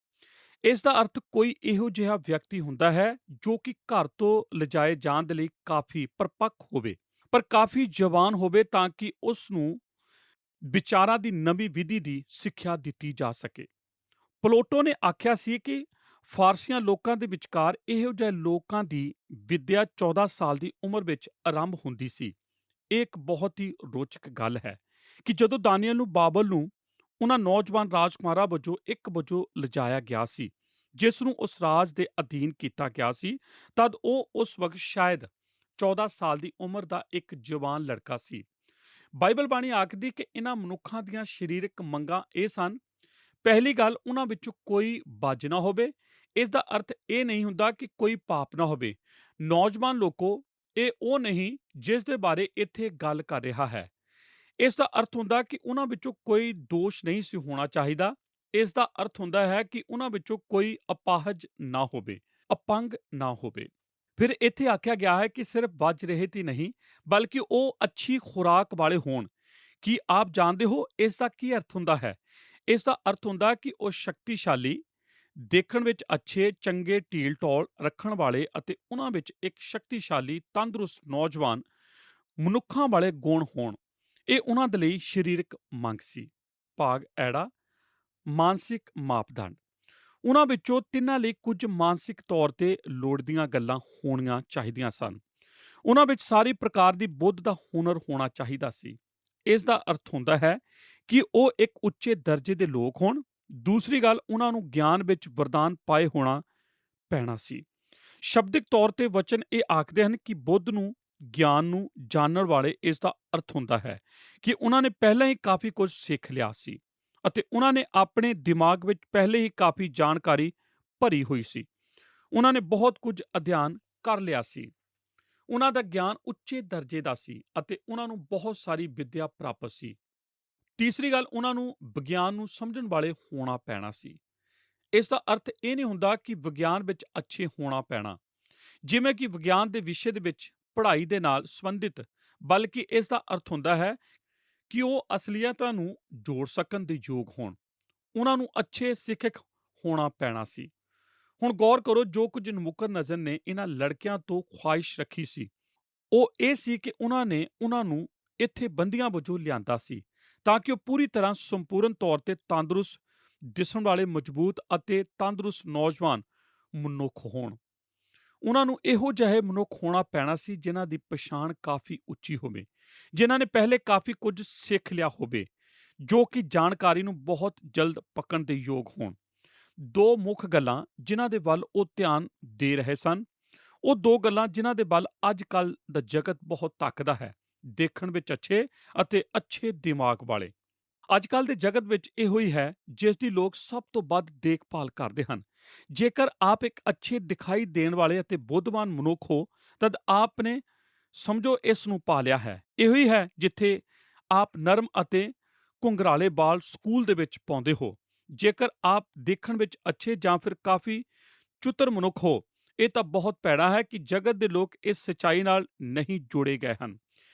ਇਸ ਦਾ ਅਰਥ ਕੋਈ ਇਹੋ ਜਿਹਾ ਵਿਅਕਤੀ ਹੁੰਦਾ ਹੈ ਜੋ ਕਿ ਘਰ ਤੋਂ ਲਿਜਾਏ ਜਾਣ ਦੇ ਲਈ ਕਾਫੀ ਪਰਿਪੱਕ ਹੋਵੇ, ਪਰ ਕਾਫੀ ਜਵਾਨ ਹੋਵੇ ਤਾਂ ਕਿ ਉਸ ਨੂੰ ਵਿਚਾਰਾਂ ਦੀ ਨਵੀਂ ਵਿਧੀ ਦੀ ਸਿੱਖਿਆ ਦਿੱਤੀ ਜਾ ਸਕੇ। ਪਲੂਟੋ ਨੇ ਆਖਿਆ ਸੀ ਕਿ ਫਾਰਸੀਆਂ ਲੋਕਾਂ ਦੇ ਵਿਚਕਾਰ ਇਹੋ ਜਿਹੇ ਲੋਕਾਂ ਦੀ ਵਿੱਦਿਆ 14 ਸਾਲ ਦੀ ਉਮਰ ਵਿੱਚ ਆਰੰਭ ਹੁੰਦੀ ਸੀ। ਇਹ ਇੱਕ ਬਹੁਤ ਹੀ ਰੋਚਕ ਗੱਲ ਹੈ ਕਿ ਜਦੋਂ ਦਾਨੀਏਲ ਨੂੰ ਬਾਬਲ ਨੂੰ ਉਹਨਾਂ ਨੌਜਵਾਨ ਰਾਜਕੁਮਾਰਾਂ ਵਜੋਂ ਲਿਜਾਇਆ ਗਿਆ ਸੀ ਜਿਸ ਨੂੰ ਉਸ ਰਾਜ ਦੇ ਅਧੀਨ ਕੀਤਾ ਗਿਆ ਸੀ, ਤਦ ਉਹ ਉਸ ਵਕਤ ਸ਼ਾਇਦ 14 ਸਾਲ ਦੀ ਉਮਰ ਦਾ ਇੱਕ ਜਵਾਨ ਲੜਕਾ ਸੀ। ਬਾਈਬਲ ਬਾਣੀ ਆਖਦੀ ਕਿ ਇਹਨਾਂ ਮਨੁੱਖਾਂ ਦੀਆਂ ਸਰੀਰਕ ਮੰਗਾਂ ਇਹ ਸਨ। ਪਹਿਲੀ ਗੱਲ, ਉਹਨਾਂ ਵਿੱਚੋਂ ਕੋਈ ਬੱਜ ਨਾ ਹੋਵੇ। ਇਸ ਦਾ ਅਰਥ ਇਹ ਨਹੀਂ ਹੁੰਦਾ ਕਿ ਕੋਈ ਪਾਪ ਨਾ ਹੋਵੇ। ਨੌਜਵਾਨ ਲੋਕੋ, ਇਹ ਉਹ ਨਹੀਂ ਜਿਸ ਦੇ ਬਾਰੇ ਇੱਥੇ ਗੱਲ ਕਰ ਰਿਹਾ ਹੈ। ਇਸ ਦਾ ਅਰਥ ਹੁੰਦਾ ਕਿ ਉਹਨਾਂ ਵਿੱਚੋਂ ਕੋਈ ਦੋਸ਼ ਨਹੀਂ ਸੀ ਹੋਣਾ ਚਾਹੀਦਾ। ਇਸ ਦਾ ਅਰਥ ਹੁੰਦਾ ਹੈ ਕਿ ਉਹਨਾਂ ਵਿੱਚੋਂ ਕੋਈ ਅਪਾਹਜ ਨਾ ਹੋਵੇ, ਅਪੰਗ ਨਾ ਹੋਵੇ। ਫਿਰ ਇੱਥੇ ਆਖਿਆ ਗਿਆ ਹੈ ਕਿ ਸਿਰਫ ਬੱਜ ਰਹਿਤ ਹੀ ਨਹੀਂ, ਬਲਕਿ ਉਹ ਅੱਛੀ ਖੁਰਾਕ ਵਾਲੇ ਹੋਣ। ਕੀ ਆਪ ਜਾਣਦੇ ਹੋ ਇਸ ਦਾ ਕੀ ਅਰਥ ਹੁੰਦਾ ਹੈ? ਇਸ ਦਾ ਅਰਥ ਹੁੰਦਾ ਕਿ ਉਹ ਸ਼ਕਤੀਸ਼ਾਲੀ, ਦੇਖਣ ਵਿੱਚ ਅੱਛੇ, ਚੰਗੇ, ਢੀਲ ਢੌਲ ਰੱਖਣ ਵਾਲੇ ਅਤੇ ਉਹਨਾਂ ਵਿੱਚ ਇੱਕ ਸ਼ਕਤੀਸ਼ਾਲੀ, ਤੰਦਰੁਸਤ ਨੌਜਵਾਨ ਮਨੁੱਖਾਂ ਵਾਲੇ ਗੁਣ ਹੋਣ। ਇਹ ਉਹਨਾਂ ਦੇ ਲਈ ਸਰੀਰਕ ਮੰਗ ਸੀ। ਭਾਗ ਐੜਾ, ਮਾਨਸਿਕ ਮਾਪਦੰਡ। ਉਹਨਾਂ ਵਿੱਚੋਂ 3 ਲਈ ਕੁਝ ਮਾਨਸਿਕ ਤੌਰ ਤੇ ਲੋੜਦੀਆਂ ਗੱਲਾਂ ਹੋਣੀਆਂ ਚਾਹੀਦੀਆਂ ਸਨ। ਉਹਨਾਂ ਵਿੱਚ ਸਾਰੀ ਪ੍ਰਕਾਰ ਦੀ ਬੁੱਧ ਦਾ ਹੁਨਰ ਹੋਣਾ ਚਾਹੀਦਾ ਸੀ। ਇਸ ਦਾ ਅਰਥ ਹੁੰਦਾ ਹੈ ਕਿ ਉਹ ਇੱਕ ਉੱਚੇ ਦਰਜੇ ਦੇ ਲੋਕ ਹੋਣ। ਦੂਸਰੀ ਗੱਲ, ਉਹਨਾਂ ਨੂੰ ਗਿਆਨ ਵਿੱਚ ਵਰਦਾਨ ਪਾਏ ਹੋਣਾ ਪੈਣਾ ਸੀ। ਸ਼ਬਦਿਕ ਤੌਰ ਤੇ ਵਚਨ ਇਹ ਆਖਦੇ ਹਨ ਕਿ ਬੁੱਧ ਨੂੰ ਗਿਆਨ ਨੂੰ ਜਾਣਨ ਵਾਲੇ, ਇਸ ਦਾ ਅਰਥ ਹੁੰਦਾ ਹੈ ਕਿ ਉਹਨਾਂ ਨੇ ਪਹਿਲਾਂ ਹੀ ਕਾਫੀ ਕੁਝ ਸਿੱਖ ਲਿਆ ਸੀ ਅਤੇ ਉਹਨਾਂ ਨੇ ਆਪਣੇ ਦਿਮਾਗ ਵਿੱਚ ਪਹਿਲੇ ਹੀ ਕਾਫੀ ਜਾਣਕਾਰੀ ਭਰੀ ਹੋਈ ਸੀ। ਉਹਨਾਂ ਨੇ ਬਹੁਤ ਕੁਝ ਅਧਿਐਨ ਕਰ ਲਿਆ ਸੀ। ਉਹਨਾਂ ਦਾ ਗਿਆਨ ਉੱਚੇ ਦਰਜੇ ਦਾ ਸੀ ਅਤੇ ਉਹਨਾਂ ਨੂੰ ਬਹੁਤ ਸਾਰੀ ਵਿੱਦਿਆ ਪ੍ਰਾਪਤ ਸੀ। ਤੀਸਰੀ ਗੱਲ, ਉਹਨਾਂ ਨੂੰ ਵਿਗਿਆਨ ਨੂੰ ਸਮਝਣ ਵਾਲੇ ਹੋਣਾ ਪੈਣਾ ਸੀ। ਇਸ ਦਾ ਅਰਥ ਇਹ ਨਹੀਂ ਹੁੰਦਾ ਕਿ ਵਿਗਿਆਨ ਵਿੱਚ ਅੱਛੇ ਹੋਣਾ ਪੈਣਾ, ਜਿਵੇਂ ਕਿ ਵਿਗਿਆਨ ਦੇ ਵਿਸ਼ੇ ਦੇ ਵਿੱਚ ਪੜ੍ਹਾਈ ਦੇ ਨਾਲ ਸੰਬੰਧਿਤ, ਬਲਕਿ ਇਸ ਦਾ ਅਰਥ ਹੁੰਦਾ ਹੈ ਕਿ ਉਹ ਅਸਲੀਅਤਾਂ ਨੂੰ ਜੋੜ ਸਕਣ ਦੇ ਯੋਗ ਹੋਣ। ਉਹਨਾਂ ਨੂੰ ਅੱਛੇ ਸਿੱਖਿਅਕ ਹੋਣਾ ਪੈਣਾ ਸੀ। ਹੁਣ ਗੌਰ ਕਰੋ, ਜੋ ਕੁਝ ਨਬੂਕਦਨੇਜ਼ਰ ਨੇ ਇਹਨਾਂ ਲੜਕਿਆਂ ਤੋਂ ਖੁਆਇਸ਼ ਰੱਖੀ ਸੀ, ਉਹ ਇਹ ਸੀ ਕਿ ਉਹਨਾਂ ਨੇ ਉਹਨਾਂ ਨੂੰ ਇੱਥੇ ਬੰਦੀਆਂ ਵਜੋਂ ਲਿਆਂਦਾ ਸੀ ਤਾਂ ਕਿ ਉਹ ਪੂਰੀ ਤਰ੍ਹਾਂ ਸੰਪੂਰਨ ਤੌਰ ਤੇ ਤੰਦਰੁਸਤ ਦਿਸਣ ਵਾਲੇ ਮਜ਼ਬੂਤ ਅਤੇ ਤੰਦਰੁਸਤ ਨੌਜਵਾਨ ਮਨੁੱਖ ਹੋਣ। ਉਹਨਾਂ ਨੂੰ ਇਹੋ ਜਿਹੇ ਮਨੁੱਖ ਹੋਣਾ ਪੈਣਾ ਸੀ ਜਿਨ੍ਹਾਂ ਦੀ ਪਛਾਣ ਕਾਫੀ ਉੱਚੀ ਹੋਵੇ, ਜਿਨ੍ਹਾਂ ਨੇ ਪਹਿਲੇ ਕਾਫੀ ਕੁਝ ਸਿੱਖ ਲਿਆ ਹੋਵੇ, ਜੋ ਕਿ ਜਾਣਕਾਰੀ ਨੂੰ ਬਹੁਤ ਜਲਦ ਪਕੜਨ ਦੇ ਯੋਗ ਹੋਣ। ਦੋ ਮੁੱਖ ਗੱਲਾਂ ਜਿਨ੍ਹਾਂ ਦੇ ਵੱਲ ਉਹ ਧਿਆਨ ਦੇ ਰਹੇ ਸਨ, ਉਹ ਦੋ ਗੱਲਾਂ ਜਿਨ੍ਹਾਂ ਦੇ ਵੱਲ ਅੱਜ ਕੱਲ੍ਹ ਦਾ ਜਗਤ ਬਹੁਤ ਤੱਕਦਾ ਹੈ, ਦੇਖਣ ਵਿੱਚ ਅੱਛੇ ਅਤੇ ਅੱਛੇ ਦਿਮਾਗ ਵਾਲੇ। ਅੱਜ ਕੱਲ੍ਹ ਦੇ ਜਗਤ ਵਿੱਚ ਇਹੋ ਹੀ ਹੈ ਜਿਸ ਦੀ ਲੋਕ ਸਭ ਤੋਂ ਵੱਧ ਦੇਖਭਾਲ ਕਰਦੇ ਹਨ। ਜੇਕਰ ਆਪ ਇੱਕ ਅੱਛੇ ਦਿਖਾਈ ਦੇਣ ਵਾਲੇ ਅਤੇ ਬੁੱਧਵਾਨ ਮਨੁੱਖ ਹੋ, ਤਦ ਆਪ ਨੇ ਸਮਝੋ ਇਸ ਨੂੰ ਪਾ ਲਿਆ ਹੈ। ਇਹੋ ਹੀ ਹੈ ਜਿੱਥੇ ਆਪ ਨਰਮ ਅਤੇ ਘੁੰਗਰਾਲੇ ਬਾਲ ਸਕੂਲ ਦੇ ਵਿੱਚ ਪਾਉਂਦੇ ਹੋ। ਜੇਕਰ ਆਪ ਦੇਖਣ ਵਿੱਚ ਅੱਛੇ ਜਾਂ ਫਿਰ ਕਾਫੀ ਚਤੁਰ ਮਨੁੱਖ ਹੋ, ਇਹ ਤਾਂ ਬਹੁਤ ਭੈੜਾ ਹੈ ਕਿ ਜਗਤ ਦੇ ਲੋਕ ਇਸ ਸੱਚਾਈ ਨਾਲ ਨਹੀਂ ਜੋੜੇ ਗਏ ਹਨ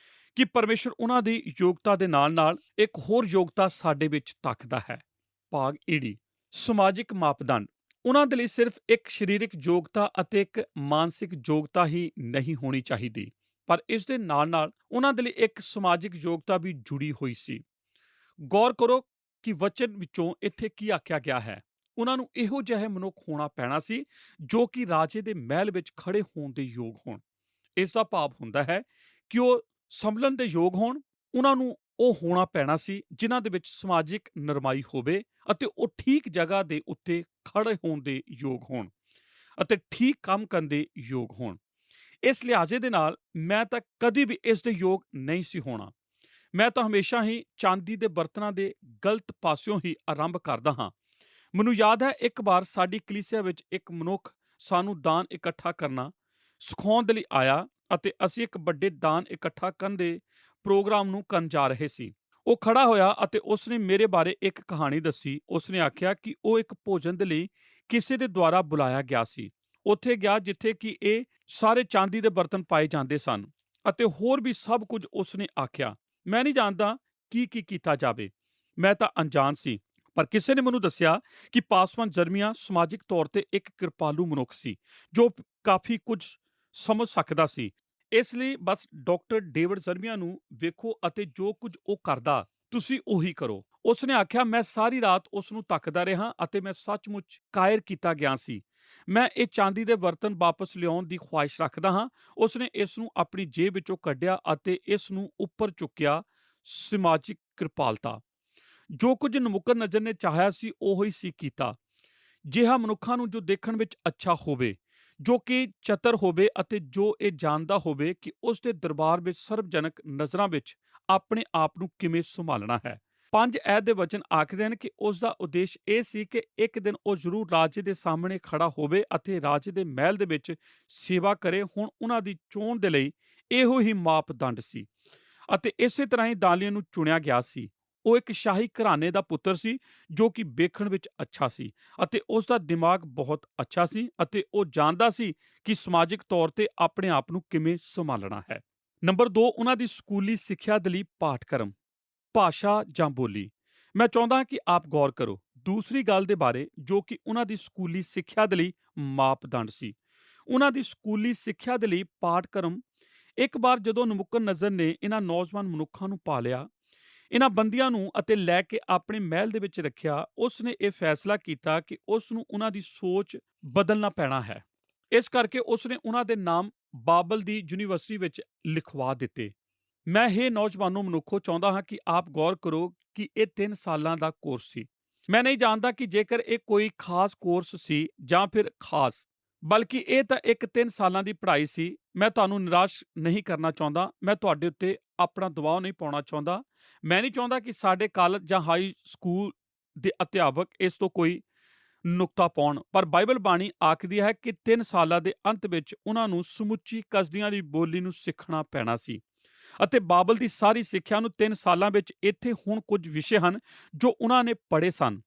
ਕਿ ਪਰਮੇਸ਼ਰ ਉਹਨਾਂ ਦੀ ਯੋਗਤਾ ਦੇ ਨਾਲ-ਨਾਲ ਇੱਕ ਹੋਰ ਯੋਗਤਾ ਸਾਡੇ ਵਿੱਚ ਤੱਕਦਾ ਹੈ। ਭਾਗ ਈੜੀ, ਸਮਾਜਿਕ ਮਾਪਦੰਡ। ਉਹਨਾਂ ਦੇ ਲਈ ਸਿਰਫ ਇੱਕ ਸਰੀਰਕ ਯੋਗਤਾ ਅਤੇ ਇੱਕ ਮਾਨਸਿਕ ਯੋਗਤਾ ਹੀ ਨਹੀਂ ਹੋਣੀ ਚਾਹੀਦੀ, ਪਰ ਇਸ ਦੇ ਨਾਲ-ਨਾਲ ਉਹਨਾਂ ਦੇ ਲਈ ਇੱਕ ਸਮਾਜਿਕ ਯੋਗਤਾ ਵੀ ਜੁੜੀ ਹੋਈ ਸੀ। ਗੌਰ ਕਰੋ ਕਿ ਵਚਨ ਵਿੱਚੋਂ ਇੱਥੇ ਕੀ ਆਖਿਆ ਗਿਆ ਹੈ। ਉਹਨਾਂ ਨੂੰ ਇਹੋ ਜਿਹੇ ਮਨੁੱਖ ਹੋਣਾ ਪੈਣਾ ਸੀ ਜੋ ਕਿ ਰਾਜੇ ਦੇ ਮਹਿਲ ਵਿੱਚ ਖੜੇ ਹੋਣ ਦੇ ਯੋਗ ਹੋਣ। ਇਸ ਦਾ ਭਾਵ ਹੁੰਦਾ ਹੈ ਕਿ ਉਹ ਸੰਭਲਣ ਦੇ ਯੋਗ ਹੋਣ। ਉਹਨਾਂ ਨੂੰ ਉਹ ਹੋਣਾ ਪੈਣਾ ਸੀ ਜਿਨ੍ਹਾਂ ਦੇ ਵਿੱਚ ਸਮਾਜਿਕ ਨਰਮਾਈ ਹੋਵੇ ਅਤੇ ਉਹ ਠੀਕ ਜਗ੍ਹਾ ਦੇ ਉੱਤੇ ਖੜੇ ਹੋਣ ਦੇ ਯੋਗ ਹੋਣ ਅਤੇ ਠੀਕ ਕੰਮ ਕਰਨ ਦੇ ਯੋਗ ਹੋਣ। ਇਸ ਲਿਹਾਜ਼ੇ ਦੇ ਨਾਲ ਮੈਂ ਤਾਂ ਕਦੀ ਵੀ ਇਸ ਦੇ ਯੋਗ ਨਹੀਂ ਸੀ ਹੋਣਾ। ਮੈਂ ਤਾਂ ਹਮੇਸ਼ਾ ਹੀ ਚਾਂਦੀ ਦੇ ਬਰਤਨਾਂ ਦੇ ਗਲਤ ਪਾਸਿਓਂ ਹੀ ਆਰੰਭ ਕਰਦਾ ਹਾਂ। ਮੈਨੂੰ ਯਾਦ ਹੈ, ਇੱਕ ਵਾਰ ਸਾਡੀ ਕਲੀਸਿਆ ਵਿੱਚ ਇੱਕ ਮਨੁੱਖ ਸਾਨੂੰ ਦਾਨ ਇਕੱਠਾ ਕਰਨਾ ਸਿਖਾਉਣ ਦੇ ਲਈ ਆਇਆ ਅਤੇ ਅਸੀਂ ਇੱਕ ਵੱਡੇ ਦਾਨ ਇਕੱਠਾ ਕਰਨ ਦੇ ਪ੍ਰੋਗਰਾਮ ਨੂੰ ਕਰਨ ਜਾ ਰਹੇ ਸੀ। ਉਹ ਖੜਾ ਹੋਇਆ ਅਤੇ ਉਸਨੇ ਮੇਰੇ ਬਾਰੇ ਇੱਕ ਕਹਾਣੀ ਦੱਸੀ। ਉਸਨੇ ਆਖਿਆ ਕਿ ਉਹ ਇੱਕ ਭੋਜਨ ਦੇ ਲਈ ਕਿਸੇ ਦੇ ਦੁਆਰਾ ਬੁਲਾਇਆ ਗਿਆ ਸੀ। ਉੱਥੇ ਗਿਆ ਜਿੱਥੇ ਕਿ ਇਹ ਸਾਰੇ ਚਾਂਦੀ ਦੇ ਬਰਤਨ ਪਾਏ ਜਾਂਦੇ ਸਨ ਅਤੇ ਹੋਰ ਵੀ ਸਭ ਕੁਝ। ਉਸਨੇ ਆਖਿਆ, ਮੈਂ ਨਹੀਂ ਜਾਣਦਾ ਕੀ ਕੀਤਾ ਜਾਵੇ। ਮੈਂ ਤਾਂ ਅਣਜਾਣ ਸੀ, ਪਰ ਕਿਸੇ ਨੇ ਮੈਨੂੰ ਦੱਸਿਆ ਕਿ ਪਾਸਵਾਨ ਜਰਮੀਆ ਸਮਾਜਿਕ ਤੌਰ ਤੇ ਇੱਕ ਕਿਰਪਾਲੂ ਮਨੁੱਖ ਸੀ ਜੋ ਕਾਫੀ ਕੁਝ ਸਮਝ ਸਕਦਾ ਸੀ। ਇਸ ਲਈ ਬਸ ਡਾਕਟਰ ਡੇਵਿਡ ਜਰਮੀਆ ਨੂੰ ਵੇਖੋ ਅਤੇ ਜੋ ਕੁਝ ਉਹ ਕਰਦਾ ਤੁਸੀਂ ਉਹੀ ਕਰੋ। ਉਸਨੇ ਆਖਿਆ, ਮੈਂ ਸਾਰੀ ਰਾਤ ਉਸ ਨੂੰ ਤੱਕਦਾ ਰਿਹਾ ਅਤੇ ਮੈਂ ਸੱਚਮੁੱਚ ਕਾਇਰ ਕੀਤਾ ਗਿਆ ਸੀ। ਮੈਂ ਇਹ ਚਾਂਦੀ ਦੇ ਬਰਤਨ ਵਾਪਸ ਲਿਆਉਣ ਦੀ ਖੁਆਇਸ਼ ਰੱਖਦਾ ਹਾਂ। ਉਸਨੇ ਇਸ ਨੂੰ ਆਪਣੀ ਜੇਬ ਵਿੱਚੋਂ ਕੱਢਿਆ ਅਤੇ ਇਸ ਨੂੰ ਉੱਪਰ ਚੁੱਕਿਆ। ਸਮਾਜਿਕ ਕਿਰਪਾਲਤਾ। ਜੋ ਕੁਝ ਨਬੂਕਦਨੇਜ਼ਰ ਨੇ ਚਾਹਿਆ ਸੀ ਉਹੀ ਸੀ ਕੀਤਾ। ਜਿਹਾ ਮਨੁੱਖਾਂ ਨੂੰ ਜੋ ਦੇਖਣ ਵਿੱਚ ਅੱਛਾ ਹੋਵੇ, ਜੋ ਕਿ ਚਤਰ ਹੋਵੇ ਅਤੇ ਜੋ ਇਹ ਜਾਣਦਾ ਹੋਵੇ ਕਿ ਉਸ ਦੇ ਦਰਬਾਰ ਵਿੱਚ ਸਰਵਜਨਕ ਨਜ਼ਰਾਂ ਵਿੱਚ ਆਪਣੇ ਆਪ ਨੂੰ ਕਿਵੇਂ ਸੰਭਾਲਣਾ ਹੈ। 5 ਐਤ ਦੇ ਵਚਨ ਆਖਦੇ ਹਨ ਕਿ ਉਸ ਦਾ ਉਦੇਸ਼ ਇਹ ਸੀ ਕਿ ਇੱਕ ਦਿਨ ਉਹ ਜ਼ਰੂਰ ਰਾਜੇ ਦੇ ਸਾਹਮਣੇ ਖੜਾ ਹੋਵੇ ਅਤੇ ਰਾਜੇ ਦੇ ਮਹਿਲ ਦੇ ਵਿੱਚ ਸੇਵਾ ਕਰੇ। ਹੁਣ ਉਹਨਾਂ ਦੀ ਚੋਣ ਦੇ ਲਈ ਇਹੋ ਹੀ ਮਾਪਦੰਡ ਸੀ ਅਤੇ ਇਸੇ ਤਰ੍ਹਾਂ ਹੀ ਦਾਨੀਏਲ ਨੂੰ ਚੁਣਿਆ ਗਿਆ ਸੀ। ਉਹ ਇੱਕ ਸ਼ਾਹੀ ਘਰਾਣੇ ਦਾ ਪੁੱਤਰ ਸੀ ਜੋ ਕਿ ਵੇਖਣ ਵਿੱਚ ਅੱਛਾ ਸੀ ਅਤੇ ਉਸ ਦਾ ਦਿਮਾਗ ਬਹੁਤ ਅੱਛਾ ਸੀ ਅਤੇ ਉਹ ਜਾਣਦਾ ਸੀ ਕਿ ਸਮਾਜਿਕ ਤੌਰ ਤੇ ਆਪਣੇ ਆਪ ਨੂੰ ਕਿਵੇਂ ਸੰਭਾਲਣਾ ਹੈ। ਨੰਬਰ 2, ਉਹਨਾਂ ਦੀ ਸਕੂਲੀ ਸਿੱਖਿਆ ਦੇ ਲਈ ਪਾਠਕ੍ਰਮ, ਭਾਸ਼ਾ ਜਾਂ ਬੋਲੀ। ਮੈਂ ਚਾਹੁੰਦਾ ਹਾਂ ਕਿ ਆਪ ਗੌਰ ਕਰੋ ਦੂਸਰੀ ਗੱਲ ਦੇ ਬਾਰੇ ਜੋ ਕਿ ਉਹਨਾਂ ਦੀ ਸਕੂਲੀ ਸਿੱਖਿਆ ਦੇ ਲਈ ਮਾਪਦੰਡ ਸੀ। ਉਹਨਾਂ ਦੀ ਸਕੂਲੀ ਸਿੱਖਿਆ ਦੇ ਲਈ ਪਾਠਕ੍ਰਮ। ਇੱਕ ਵਾਰ ਜਦੋਂ ਨਬੂਕਦਨੇਜ਼ਰ ਨੇ ਇਹਨਾਂ ਨੌਜਵਾਨ ਮਨੁੱਖਾਂ ਨੂੰ ਪਾਲਿਆ, ਇਹਨਾਂ ਬੰਦੀਆਂ ਨੂੰ ਅਤੇ ਲੈ ਕੇ ਆਪਣੇ ਮਹਿਲ ਦੇ ਵਿੱਚ ਰੱਖਿਆ, ਉਸ ਨੇ ਇਹ ਫੈਸਲਾ ਕੀਤਾ ਕਿ ਉਸ ਨੂੰ ਉਹਨਾਂ ਦੀ ਸੋਚ ਬਦਲਣਾ ਪੈਣਾ ਹੈ। ਇਸ ਕਰਕੇ ਉਸ ਨੇ ਉਹਨਾਂ ਦੇ ਨਾਮ ਬਾਬਲ ਦੀ ਯੂਨੀਵਰਸਿਟੀ ਵਿੱਚ ਲਿਖਵਾ ਦਿੱਤੇ। ਮੈਂ ਇਹ ਨੌਜਵਾਨੋ ਮਨੁੱਖੋ ਚਾਹੁੰਦਾ ਹਾਂ ਕਿ ਆਪ ਗੌਰ ਕਰੋ ਕਿ ਇਹ 3 ਸਾਲਾਂ ਦਾ ਕੋਰਸ ਸੀ। ਮੈਂ ਨਹੀਂ ਜਾਣਦਾ ਕਿ ਜੇਕਰ ਇਹ ਕੋਈ ਖਾਸ ਕੋਰਸ ਸੀ ਜਾਂ ਫਿਰ ਖਾਸ, ਬਲਕਿ ਇਹ ਤਾਂ ਇੱਕ 3 ਸਾਲਾਂ ਦੀ ਪੜ੍ਹਾਈ ਸੀ। ਮੈਂ ਤੁਹਾਨੂੰ ਨਿਰਾਸ਼ ਨਹੀਂ ਕਰਨਾ ਚਾਹੁੰਦਾ। ਮੈਂ ਤੁਹਾਡੇ ਉੱਤੇ ਆਪਣਾ ਦਬਾਅ ਨਹੀਂ ਪਾਉਣਾ ਚਾਹੁੰਦਾ। ਮੈਂ ਨਹੀਂ ਚਾਹੁੰਦਾ ਕਿ ਸਾਡੇ ਕਾਲਜ ਜਾਂ ਹਾਈ ਸਕੂਲ ਦੇ ਅਧਿਆਪਕ ਇਸ ਤੋਂ ਕੋਈ ਨੁਕਤਾ ਪਾਉਣ, ਪਰ ਬਾਈਬਲ ਬਾਣੀ ਆਖਦੀ ਹੈ ਕਿ 3 ਸਾਲਾਂ ਦੇ ਅੰਤ ਵਿੱਚ ਉਹਨਾਂ ਨੂੰ ਸਮੁੱਚੀ ਕਸਦੀਆਂ ਦੀ ਬੋਲੀ ਨੂੰ ਸਿੱਖਣਾ ਪੈਣਾ ਸੀ ਅਤੇ ਬਾਬਲ ਦੀ ਸਾਰੀ ਸਿੱਖਿਆ ਨੂੰ 3 ਸਾਲਾਂ ਵਿੱਚ ਇੱਥੇ ਹੁਣ ਕੁਝ ਵਿਸ਼ੇ ਹਨ ਜੋ ਉਹਨਾਂ ਨੇ ਪੜ੍ਹੇ ਸਨ।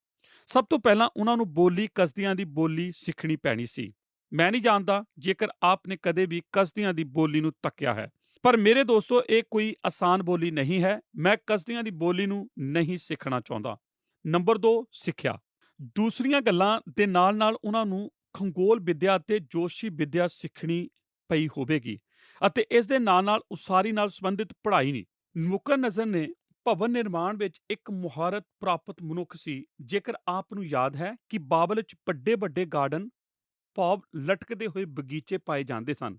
ਸਭ ਤੋਂ ਪਹਿਲਾਂ ਉਹਨਾਂ ਨੂੰ ਬੋਲੀ ਕਸਦੀਆਂ ਦੀ ਬੋਲੀ ਸਿੱਖਣੀ ਪੈਣੀ ਸੀ। ਮੈਂ ਨਹੀਂ ਜਾਣਦਾ ਜੇਕਰ ਆਪ ਨੇ ਕਦੇ ਵੀ ਕਸਦੀਆਂ ਦੀ ਬੋਲੀ ਨੂੰ ਤੱਕਿਆ ਹੈ, ਪਰ ਮੇਰੇ ਦੋਸਤੋ ਇਹ ਕੋਈ ਆਸਾਨ ਬੋਲੀ ਨਹੀਂ ਹੈ। ਮੈਂ ਕਸਦੀਆਂ ਦੀ ਬੋਲੀ ਨੂੰ ਨਹੀਂ ਸਿੱਖਣਾ ਚਾਹੁੰਦਾ। ਨੰਬਰ 2, ਸਿੱਖਿਆ। ਦੂਸਰੀਆਂ ਗੱਲਾਂ ਦੇ ਨਾਲ-ਨਾਲ ਉਹਨਾਂ ਨੂੰ ਖਗੋਲ ਵਿੱਦਿਆ ਅਤੇ ਜੋਤਸ਼ੀ ਵਿੱਦਿਆ ਸਿੱਖਣੀ ਪਈ ਹੋਵੇਗੀ ਅਤੇ ਇਸ ਦੇ ਨਾਲ-ਨਾਲ ਉਸਾਰੀ ਨਾਲ ਸੰਬੰਧਿਤ ਪੜ੍ਹਾਈ ਨਹੀਂ। ਨਬੂਕਦਨੇਜ਼ਰ ਨੇ ਭਵਨ ਨਿਰਮਾਣ ਵਿੱਚ ਇੱਕ ਮੁਹਾਰਤ ਪ੍ਰਾਪਤ ਮਨੁੱਖ ਸੀ। ਜੇਕਰ ਆਪ ਨੂੰ ਯਾਦ ਹੈ ਕਿ ਬਾਬਲ ਵਿੱਚ ਵੱਡੇ-ਵੱਡੇ ਗਾਰਡਨ, ਭਾਵ ਲਟਕਦੇ ਹੋਏ ਬਗੀਚੇ ਪਾਏ ਜਾਂਦੇ ਸਨ।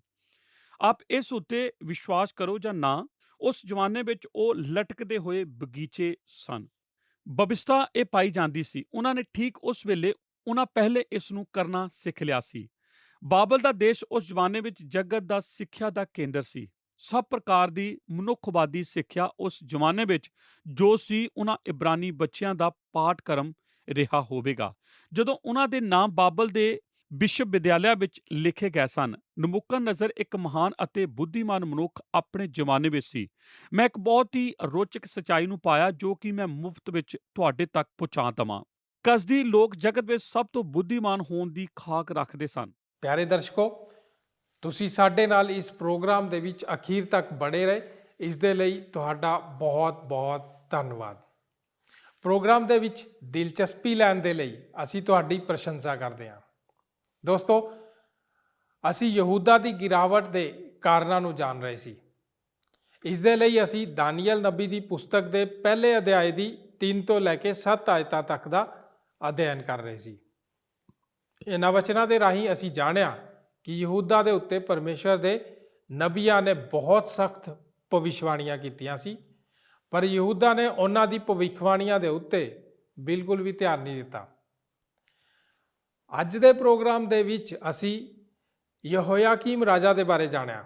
ਆਪ ਇਸ ਉੱਤੇ ਵਿਸ਼ਵਾਸ ਕਰੋ ਜਾਂ ਨਾ, ਉਸ ਜ਼ਮਾਨੇ ਵਿੱਚ ਉਹ ਲਟਕਦੇ ਹੋਏ ਬਗੀਚੇ ਸਨ। ਬਵਿਸਥਾ ਇਹ ਪਾਈ ਜਾਂਦੀ ਸੀ। ਉਹਨਾਂ ਨੇ ਠੀਕ ਉਸ ਵੇਲੇ ਉਹਨਾਂ ਪਹਿਲੇ ਇਸ ਨੂੰ ਕਰਨਾ ਸਿੱਖ ਲਿਆ ਸੀ। ਬਾਬਲ ਦਾ ਦੇਸ਼ ਉਸ ਜ਼ਮਾਨੇ ਵਿੱਚ ਜਗਤ ਦਾ ਸਿੱਖਿਆ ਦਾ ਕੇਂਦਰ ਸੀ। ਸਭ ਪ੍ਰਕਾਰ ਦੀ ਮਨੁੱਖਵਾਦੀ ਸਿੱਖਿਆ ਉਸ ਜ਼ਮਾਨੇ ਵਿੱਚ ਜੋ ਸੀ ਉਹਨਾਂ ਇਬਰਾਨੀ ਬੱਚਿਆਂ ਦਾ ਪਾਠਕ੍ਰਮ ਰਿਹਾ ਹੋਵੇਗਾ। ਜਦੋਂ ਉਹਨਾਂ ਦੇ ਨਾਮ ਬਾਬਲ ਦੇ ਵਿਸ਼ਵ ਵਿਦਿਆਲਿਆ ਵਿੱਚ ਲਿਖੇ ਗਏ ਸਨ। ਨਬੂਕਦਨੇਜ਼ਰ ਇੱਕ ਮਹਾਨ ਅਤੇ ਬੁੱਧੀਮਾਨ ਮਨੁੱਖ ਆਪਣੇ ਜ਼ਮਾਨੇ ਵਿੱਚ ਸੀ। ਮੈਂ ਇੱਕ ਬਹੁਤ ਹੀ ਰੋਚਕ ਸੱਚਾਈ ਨੂੰ ਪਾਇਆ ਜੋ ਕਿ ਮੈਂ ਮੁਫਤ ਵਿੱਚ ਤੁਹਾਡੇ ਤੱਕ ਪਹੁੰਚਾ ਦੇਵਾਂ। ਕਸਦੀ ਲੋਕ ਜਗਤ ਵਿੱਚ ਸਭ ਤੋਂ ਬੁੱਧੀਮਾਨ ਹੋਣ ਦੀ ਖਾਕ ਰੱਖਦੇ ਸਨ। ਪਿਆਰੇ ਦਰਸ਼ਕੋ, ਤੁਸੀਂ ਸਾਡੇ ਨਾਲ ਇਸ ਪ੍ਰੋਗਰਾਮ ਦੇ ਵਿੱਚ ਅਖੀਰ ਤੱਕ ਬਣੇ ਰਹੇ, ਇਸ ਦੇ ਲਈ ਤੁਹਾਡਾ ਬਹੁਤ-ਬਹੁਤ ਧੰਨਵਾਦ। ਪ੍ਰੋਗਰਾਮ ਦੇ ਵਿੱਚ ਦਿਲਚਸਪੀ ਲੈਣ ਦੇ ਲਈ ਅਸੀਂ ਤੁਹਾਡੀ ਪ੍ਰਸ਼ੰਸਾ ਕਰਦੇ ਹਾਂ। ਦੋਸਤੋ, ਅਸੀਂ ਯਹੂਦਾ ਦੀ ਗਿਰਾਵਟ ਦੇ ਕਾਰਨਾਂ ਨੂੰ ਜਾਣ ਰਹੇ ਸੀ। ਇਸ ਦੇ ਲਈ ਅਸੀਂ ਦਾਨੀਏਲ ਨਬੀ ਦੀ ਪੁਸਤਕ ਦੇ ਪਹਿਲੇ ਅਧਿਆਇ ਦੀ 3 ਤੋਂ ਲੈ ਕੇ 7 ਆਇਤਾਂ ਤੱਕ ਦਾ ਅਧਿਐਨ ਕਰ ਰਹੇ ਸੀ। ਇਹਨਾਂ ਵਚਨਾਂ ਦੇ ਰਾਹੀਂ ਅਸੀਂ ਜਾਣਿਆ ਕਿ ਯਹੂਦਾ ਦੇ ਉੱਤੇ ਪਰਮੇਸ਼ਵਰ ਦੇ ਨਬੀਆਂ ਨੇ ਬਹੁਤ ਸਖਤ ਭਵਿੱਖਬਾਣੀਆਂ ਕੀਤੀਆਂ ਸੀ, ਪਰ ਯਹੂਦਾ ਨੇ ਉਹਨਾਂ ਦੀ ਭਵਿੱਖਬਾਣੀਆਂ ਦੇ ਉੱਤੇ ਬਿਲਕੁਲ ਵੀ ਧਿਆਨ ਨਹੀਂ ਦਿੱਤਾ। ਅੱਜ ਦੇ ਪ੍ਰੋਗਰਾਮ ਦੇ ਵਿੱਚ ਅਸੀਂ ਯਹੋਯਾਕੀਮ ਰਾਜਾ ਦੇ ਬਾਰੇ ਜਾਣਿਆ,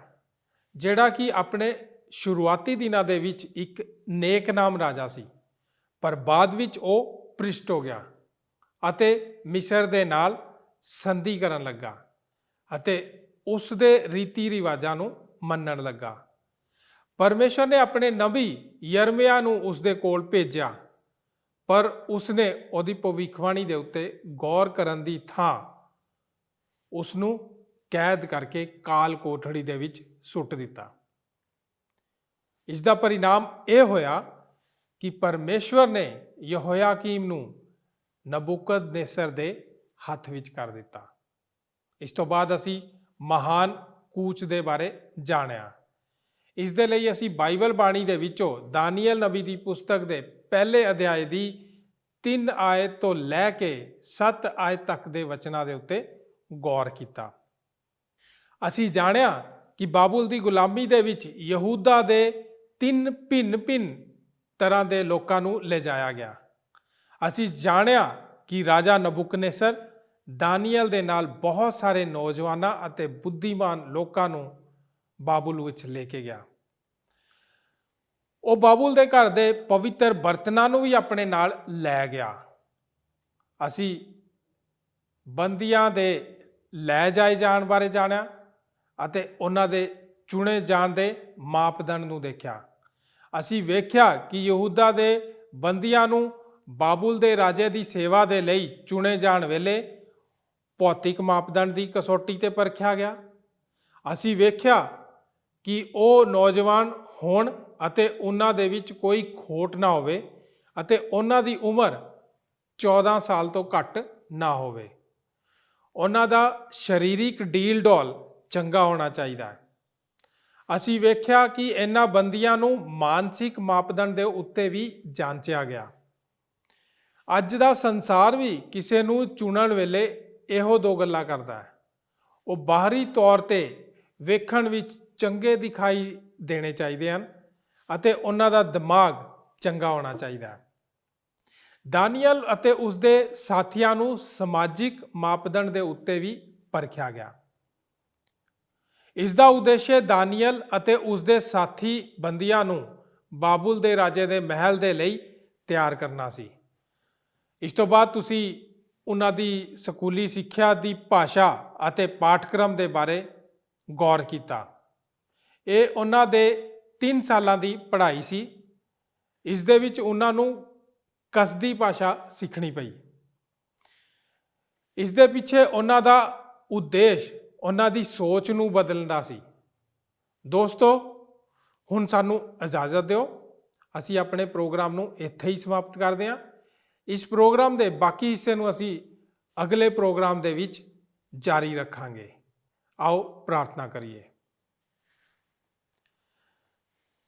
ਜਿਹੜਾ ਕਿ ਆਪਣੇ ਸ਼ੁਰੂਆਤੀ ਦਿਨਾਂ ਦੇ ਵਿੱਚ ਇੱਕ ਨੇਕਨਾਮ ਰਾਜਾ ਸੀ, ਪਰ ਬਾਅਦ ਵਿੱਚ ਉਹ ਭ੍ਰਿਸ਼ਟ ਹੋ ਗਿਆ ਅਤੇ ਮਿਸਰ ਦੇ ਨਾਲ ਸੰਧੀ ਕਰਨ ਲੱਗਾ ਅਤੇ ਉਸ ਦੇ ਰੀਤੀ ਰਿਵਾਜਾਂ ਨੂੰ ਮੰਨਣ ਲੱਗਾ। ਪਰਮੇਸ਼ਰ ਨੇ ਆਪਣੇ ਨਬੀ ਯਰਮਿਆ ਨੂੰ ਉਸ ਦੇ ਕੋਲ ਭੇਜਿਆ, ਪਰ ਉਸਨੇ ਉਹਦੀ ਭਵਿੱਖਬਾਣੀ ਦੇ ਉੱਤੇ ਗੌਰ ਕਰਨ ਦੀ ਥਾਂ ਉਸ ਨੂੰ ਕੈਦ ਕਰਕੇ ਕਾਲ ਕੋਠੜੀ ਦੇ ਵਿੱਚ ਸੁੱਟ ਦਿੱਤਾ। ਇਸ ਦਾ ਪਰਿਣਾਮ ਇਹ ਹੋਇਆ ਕਿ ਪਰਮੇਸ਼ਵਰ ਨੇ ਯਹੋਯਾਕੀਮ ਨੂੰ ਨਬੂਕਦਨੇਸਰ ਦੇ ਹੱਥ ਵਿੱਚ ਕਰ ਦਿੱਤਾ। ਇਸ ਤੋਂ ਬਾਅਦ ਅਸੀਂ ਮਹਾਨ ਕੂਚ ਦੇ ਬਾਰੇ ਜਾਣਿਆ। ਇਸ ਦੇ ਲਈ ਅਸੀਂ ਬਾਈਬਲ ਬਾਣੀ ਦੇ ਵਿੱਚੋਂ ਦਾਨੀਏਲ ਨਬੀ ਦੀ ਪੁਸਤਕ ਦੇ ਪਹਿਲੇ ਅਧਿਆਇ ਦੀ 3 ਆਇਤ ਤੋਂ ਲੈ ਕੇ 7 ਆਇਤ ਤੱਕ ਦੇ ਵਚਨਾਂ ਦੇ ਉੱਤੇ ਗੌਰ ਕੀਤਾ। ਅਸੀਂ ਜਾਣਿਆ ਕਿ ਬਾਬੁਲ ਦੀ ਗੁਲਾਮੀ ਦੇ ਵਿੱਚ ਯਹੂਦਾ ਦੇ 3 ਭਿੰਨ-ਭਿੰਨ ਤਰ੍ਹਾਂ ਦੇ ਲੋਕਾਂ ਨੂੰ ਲਿਜਾਇਆ ਗਿਆ। ਅਸੀਂ ਜਾਣਿਆ ਕਿ ਰਾਜਾ ਨਬੂਕਦਨੇਸਰ ਦਾਨੀਏਲ ਦੇ ਨਾਲ ਬਹੁਤ ਸਾਰੇ ਨੌਜਵਾਨਾਂ ਅਤੇ ਬੁੱਧੀਮਾਨ ਲੋਕਾਂ ਨੂੰ ਬਾਬੁਲ ਵਿੱਚ ਲੈ ਕੇ ਗਿਆ। ਉਹ ਬਾਬੁਲ ਦੇ ਘਰ ਦੇ ਪਵਿੱਤਰ ਬਰਤਨਾਂ ਨੂੰ ਵੀ ਆਪਣੇ ਨਾਲ ਲੈ ਗਿਆ। ਅਸੀਂ ਬੰਦੀਆਂ ਦੇ ਲੈ ਜਾਏ ਜਾਣ ਬਾਰੇ ਜਾਣਿਆ ਅਤੇ ਉਹਨਾਂ ਦੇ ਚੁਣੇ ਜਾਣ ਦੇ ਮਾਪਦੰਡ ਨੂੰ ਦੇਖਿਆ। ਅਸੀਂ ਵੇਖਿਆ ਕਿ ਯਹੂਦਾ ਦੇ ਬੰਦੀਆਂ ਨੂੰ ਬਾਬੁਲ ਦੇ ਰਾਜੇ ਦੀ ਸੇਵਾ ਦੇ ਲਈ ਚੁਣੇ ਜਾਣ ਵੇਲੇ ਭੌਤਿਕ ਮਾਪਦੰਡ ਦੀ ਕਸੌਟੀ ਤੇ ਪਰਖਿਆ ਗਿਆ। ਅਸੀਂ ਵੇਖਿਆ ਕਿ ਉਹ ਨੌਜਵਾਨ ਹੋਣ ਅਤੇ ਉਹਨਾਂ ਦੇ ਵਿੱਚ ਕੋਈ ਖੋਟ ਨਾ ਹੋਵੇ ਅਤੇ ਉਹਨਾਂ ਦੀ ਉਮਰ 14 ਸਾਲ ਤੋਂ ਘੱਟ ਨਾ ਹੋਵੇ। ਉਹਨਾਂ ਦਾ ਸਰੀਰਿਕ ਡੀਲ ਡੋਲ ਚੰਗਾ ਹੋਣਾ ਚਾਹੀਦਾ ਹੈ। ਅਸੀਂ ਵੇਖਿਆ ਕਿ ਇਹਨਾਂ ਬੰਦੀਆਂ ਨੂੰ ਮਾਨਸਿਕ ਮਾਪਦੰਡ ਦੇ ਉੱਤੇ ਵੀ ਜਾਂਚਿਆ ਗਿਆ। ਅੱਜ ਦਾ ਸੰਸਾਰ ਵੀ ਕਿਸੇ ਨੂੰ ਚੁਣਨ ਵੇਲੇ ਇਹੋ 2 ਗੱਲਾਂ ਕਰਦਾ ਹੈ। ਉਹ ਬਾਹਰੀ ਤੌਰ ਤੇ ਵੇਖਣ ਵਿੱਚ ਚੰਗੇ ਦਿਖਾਈ ਦੇਣੇ ਚਾਹੀਦੇ ਹਨ ਅਤੇ ਉਹਨਾਂ ਦਾ ਦਿਮਾਗ ਚੰਗਾ ਹੋਣਾ ਚਾਹੀਦਾ ਹੈ। ਦਾਨੀਅਲ ਅਤੇ ਉਸਦੇ ਸਾਥੀਆਂ ਨੂੰ ਸਮਾਜਿਕ ਮਾਪਦੰਡ ਦੇ ਉੱਤੇ ਵੀ ਪਰਖਿਆ ਗਿਆ। ਇਸ ਦਾ ਉਦੇਸ਼ ਦਾਨੀਅਲ ਅਤੇ ਉਸਦੇ ਸਾਥੀ ਬੰਦੀਆਂ ਨੂੰ ਬਾਬੁਲ ਦੇ ਰਾਜੇ ਦੇ ਮਹਿਲ ਦੇ ਲਈ ਤਿਆਰ ਕਰਨਾ ਸੀ। ਇਸ ਤੋਂ ਬਾਅਦ ਤੁਸੀਂ ਉਹਨਾਂ ਦੀ ਸਕੂਲੀ ਸਿੱਖਿਆ ਦੀ ਭਾਸ਼ਾ ਅਤੇ ਪਾਠਕ੍ਰਮ ਦੇ ਬਾਰੇ ਗੌਰ ਕੀਤਾ। ਇਹ ਉਹਨਾਂ ਦੇ 3 ਸਾਲਾਂ ਦੀ ਪੜ੍ਹਾਈ ਸੀ। ਇਸ ਦੇ ਵਿੱਚ ਉਹਨਾਂ ਨੂੰ ਕਸਦੀ ਭਾਸ਼ਾ ਸਿੱਖਣੀ ਪਈ। ਇਸ ਦੇ ਪਿੱਛੇ ਉਹਨਾਂ ਦਾ ਉਦੇਸ਼ ਉਹਨਾਂ ਦੀ ਸੋਚ ਨੂੰ ਬਦਲਣ ਦਾ ਸੀ। ਦੋਸਤੋ, ਹੁਣ ਸਾਨੂੰ ਇਜਾਜ਼ਤ ਦਿਓ, ਅਸੀਂ ਆਪਣੇ ਪ੍ਰੋਗਰਾਮ ਨੂੰ ਇੱਥੇ ਹੀ ਸਮਾਪਤ ਕਰਦੇ ਹਾਂ। ਇਸ ਪ੍ਰੋਗਰਾਮ ਦੇ ਬਾਕੀ ਹਿੱਸੇ ਨੂੰ ਅਸੀਂ ਅਗਲੇ ਪ੍ਰੋਗਰਾਮ ਦੇ ਵਿੱਚ ਜਾਰੀ ਰੱਖਾਂਗੇ। ਆਓ ਪ੍ਰਾਰਥਨਾ ਕਰੀਏ।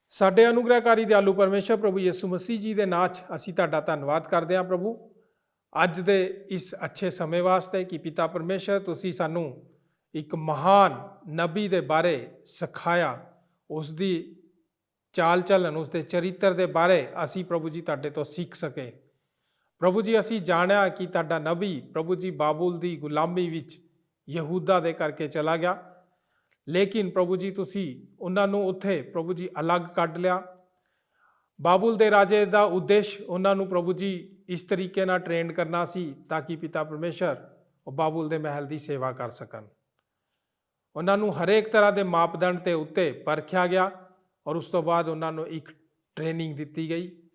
ਸਾਡੇ ਅਨੁਗ੍ਰਹਕਾਰੀ ਦਿਆਲੂ ਪਰਮੇਸ਼ਰ ਪ੍ਰਭੂ ਯਿਸੂ ਮਸੀਹ ਜੀ ਦੇ ਨਾਂ 'ਚ ਅਸੀਂ ਤੁਹਾਡਾ ਧੰਨਵਾਦ ਕਰਦੇ ਹਾਂ ਪ੍ਰਭੂ, ਅੱਜ ਦੇ ਇਸ ਅੱਛੇ ਸਮੇਂ ਵਾਸਤੇ ਕਿ ਪਿਤਾ ਪਰਮੇਸ਼ਰ ਤੁਸੀਂ ਸਾਨੂੰ ਇੱਕ ਮਹਾਨ ਨਬੀ ਦੇ ਬਾਰੇ ਸਿਖਾਇਆ, ਉਸ ਦੀ ਚਾਲ ਚੱਲਣ, ਉਸ ਦੇ ਚਰਿੱਤਰ ਦੇ ਬਾਰੇ ਅਸੀਂ ਪ੍ਰਭੂ ਜੀ ਤੁਹਾਡੇ ਤੋਂ ਸਿੱਖ ਸਕੇ। ਪ੍ਰਭੂ ਜੀ, ਅਸੀਂ ਜਾਣਿਆ ਕਿ ਤੁਹਾਡਾ ਨਬੀ ਪ੍ਰਭੂ ਜੀ ਬਾਬੁਲ ਦੀ ਗੁਲਾਮੀ ਵਿੱਚ ਯਹੂਦਾ ਦੇ ਕਰਕੇ ਚਲਾ ਗਿਆ, ਲੇਕਿਨ ਪ੍ਰਭੂ ਜੀ ਤੁਸੀਂ ਉਹਨਾਂ ਨੂੰ ਉੱਥੇ ਪ੍ਰਭੂ ਜੀ ਅਲੱਗ ਕੱਢ ਲਿਆ। ਬਾਬੁਲ ਦੇ ਰਾਜੇ ਦਾ ਉਦੇਸ਼ ਉਹਨਾਂ ਨੂੰ ਪ੍ਰਭੂ ਜੀ ਇਸ ਤਰੀਕੇ ਨਾਲ ਟ੍ਰੇਨ ਕਰਨਾ ਸੀ ਤਾਂ ਕਿ ਪਿਤਾ ਪਰਮੇਸ਼ਰ ਉਹ ਬਾਬੁਲ ਦੇ ਮਹਿਲ ਦੀ ਸੇਵਾ ਕਰ ਸਕਣ। ਉਹਨਾਂ ਨੂੰ ਹਰੇਕ ਤਰ੍ਹਾਂ ਦੇ ਮਾਪਦੰਡ ਦੇ ਉੱਤੇ ਪਰਖਿਆ ਗਿਆ ਔਰ ਉਸ ਤੋਂ ਬਾਅਦ ਉਹਨਾਂ ਨੂੰ ਇੱਕ ਟ੍ਰੇਨਿੰਗ ਦਿੱਤੀ ਗਈ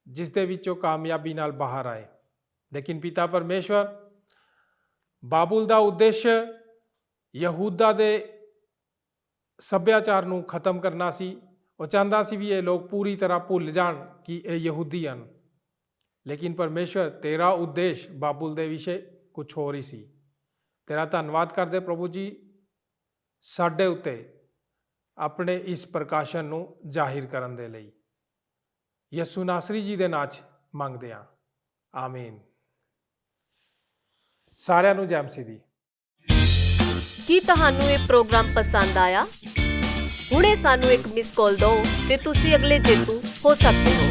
ਜਿਸ ਦੇ ਵਿੱਚ ਉਹ ਕਾਮਯਾਬੀ ਨਾਲ ਬਾਹਰ ਆਏ। ਲੇਕਿਨ ਪਿਤਾ ਪਰਮੇਸ਼ਵਰ, ਬਾਬੁਲ ਦਾ ਉਦੇਸ਼ ਯਹੂਦਾ ਦੇ ਸੱਭਿਆਚਾਰ ਨੂੰ ਖਤਮ ਕਰਨਾ ਸੀ। ਉਹ ਚਾਹੁੰਦਾ ਸੀ ਵੀ ਇਹ ਲੋਕ ਪੂਰੀ ਤਰ੍ਹਾਂ ਭੁੱਲ ਜਾਣ ਕਿ ਇਹ ਯਹੂਦੀ ਹਨ। ਲੇਕਿਨ ਪਰਮੇਸ਼ਵਰ, ਤੇਰਾ ਉਦੇਸ਼ ਬਾਬੁਲ ਦੇ ਵਿਸ਼ੇ ਕੁਝ ਹੋਰ ਹੀ ਸੀ। ਤੇਰਾ ਧੰਨਵਾਦ ਕਰਦੇ ਪ੍ਰਭੂ ਜੀ, ਸਾਡੇ ਉੱਤੇ ਆਪਣੇ ਇਸ ਪ੍ਰਕਾਸ਼ਨ ਨੂੰ ਜ਼ਾਹਿਰ ਕਰਨ ਦੇ ਲਈ। ਯਿਸੂ ਨਾਸਰੀ ਜੀ ਦੇ ਨਾਂ 'ਚ ਮੰਗਦੇ ਹਾਂ, ਆਮੀਨ। ਸਾਰਿਆਂ ਨੂੰ ਜੈ ਮਸੀਹ ਦੀ। ਕੀ ਤੁਹਾਨੂੰ ਇਹ ਪ੍ਰੋਗਰਾਮ ਪਸੰਦ ਆਇਆ? ਹੁਣੇ ਸਾਨੂੰ ਇੱਕ ਮਿਸ ਕਾਲ ਦਿਓ ਤੇ ਤੁਸੀਂ ਅਗਲੇ ਜੇਤੂ ਹੋ ਸਕਦੇ ਹੋ।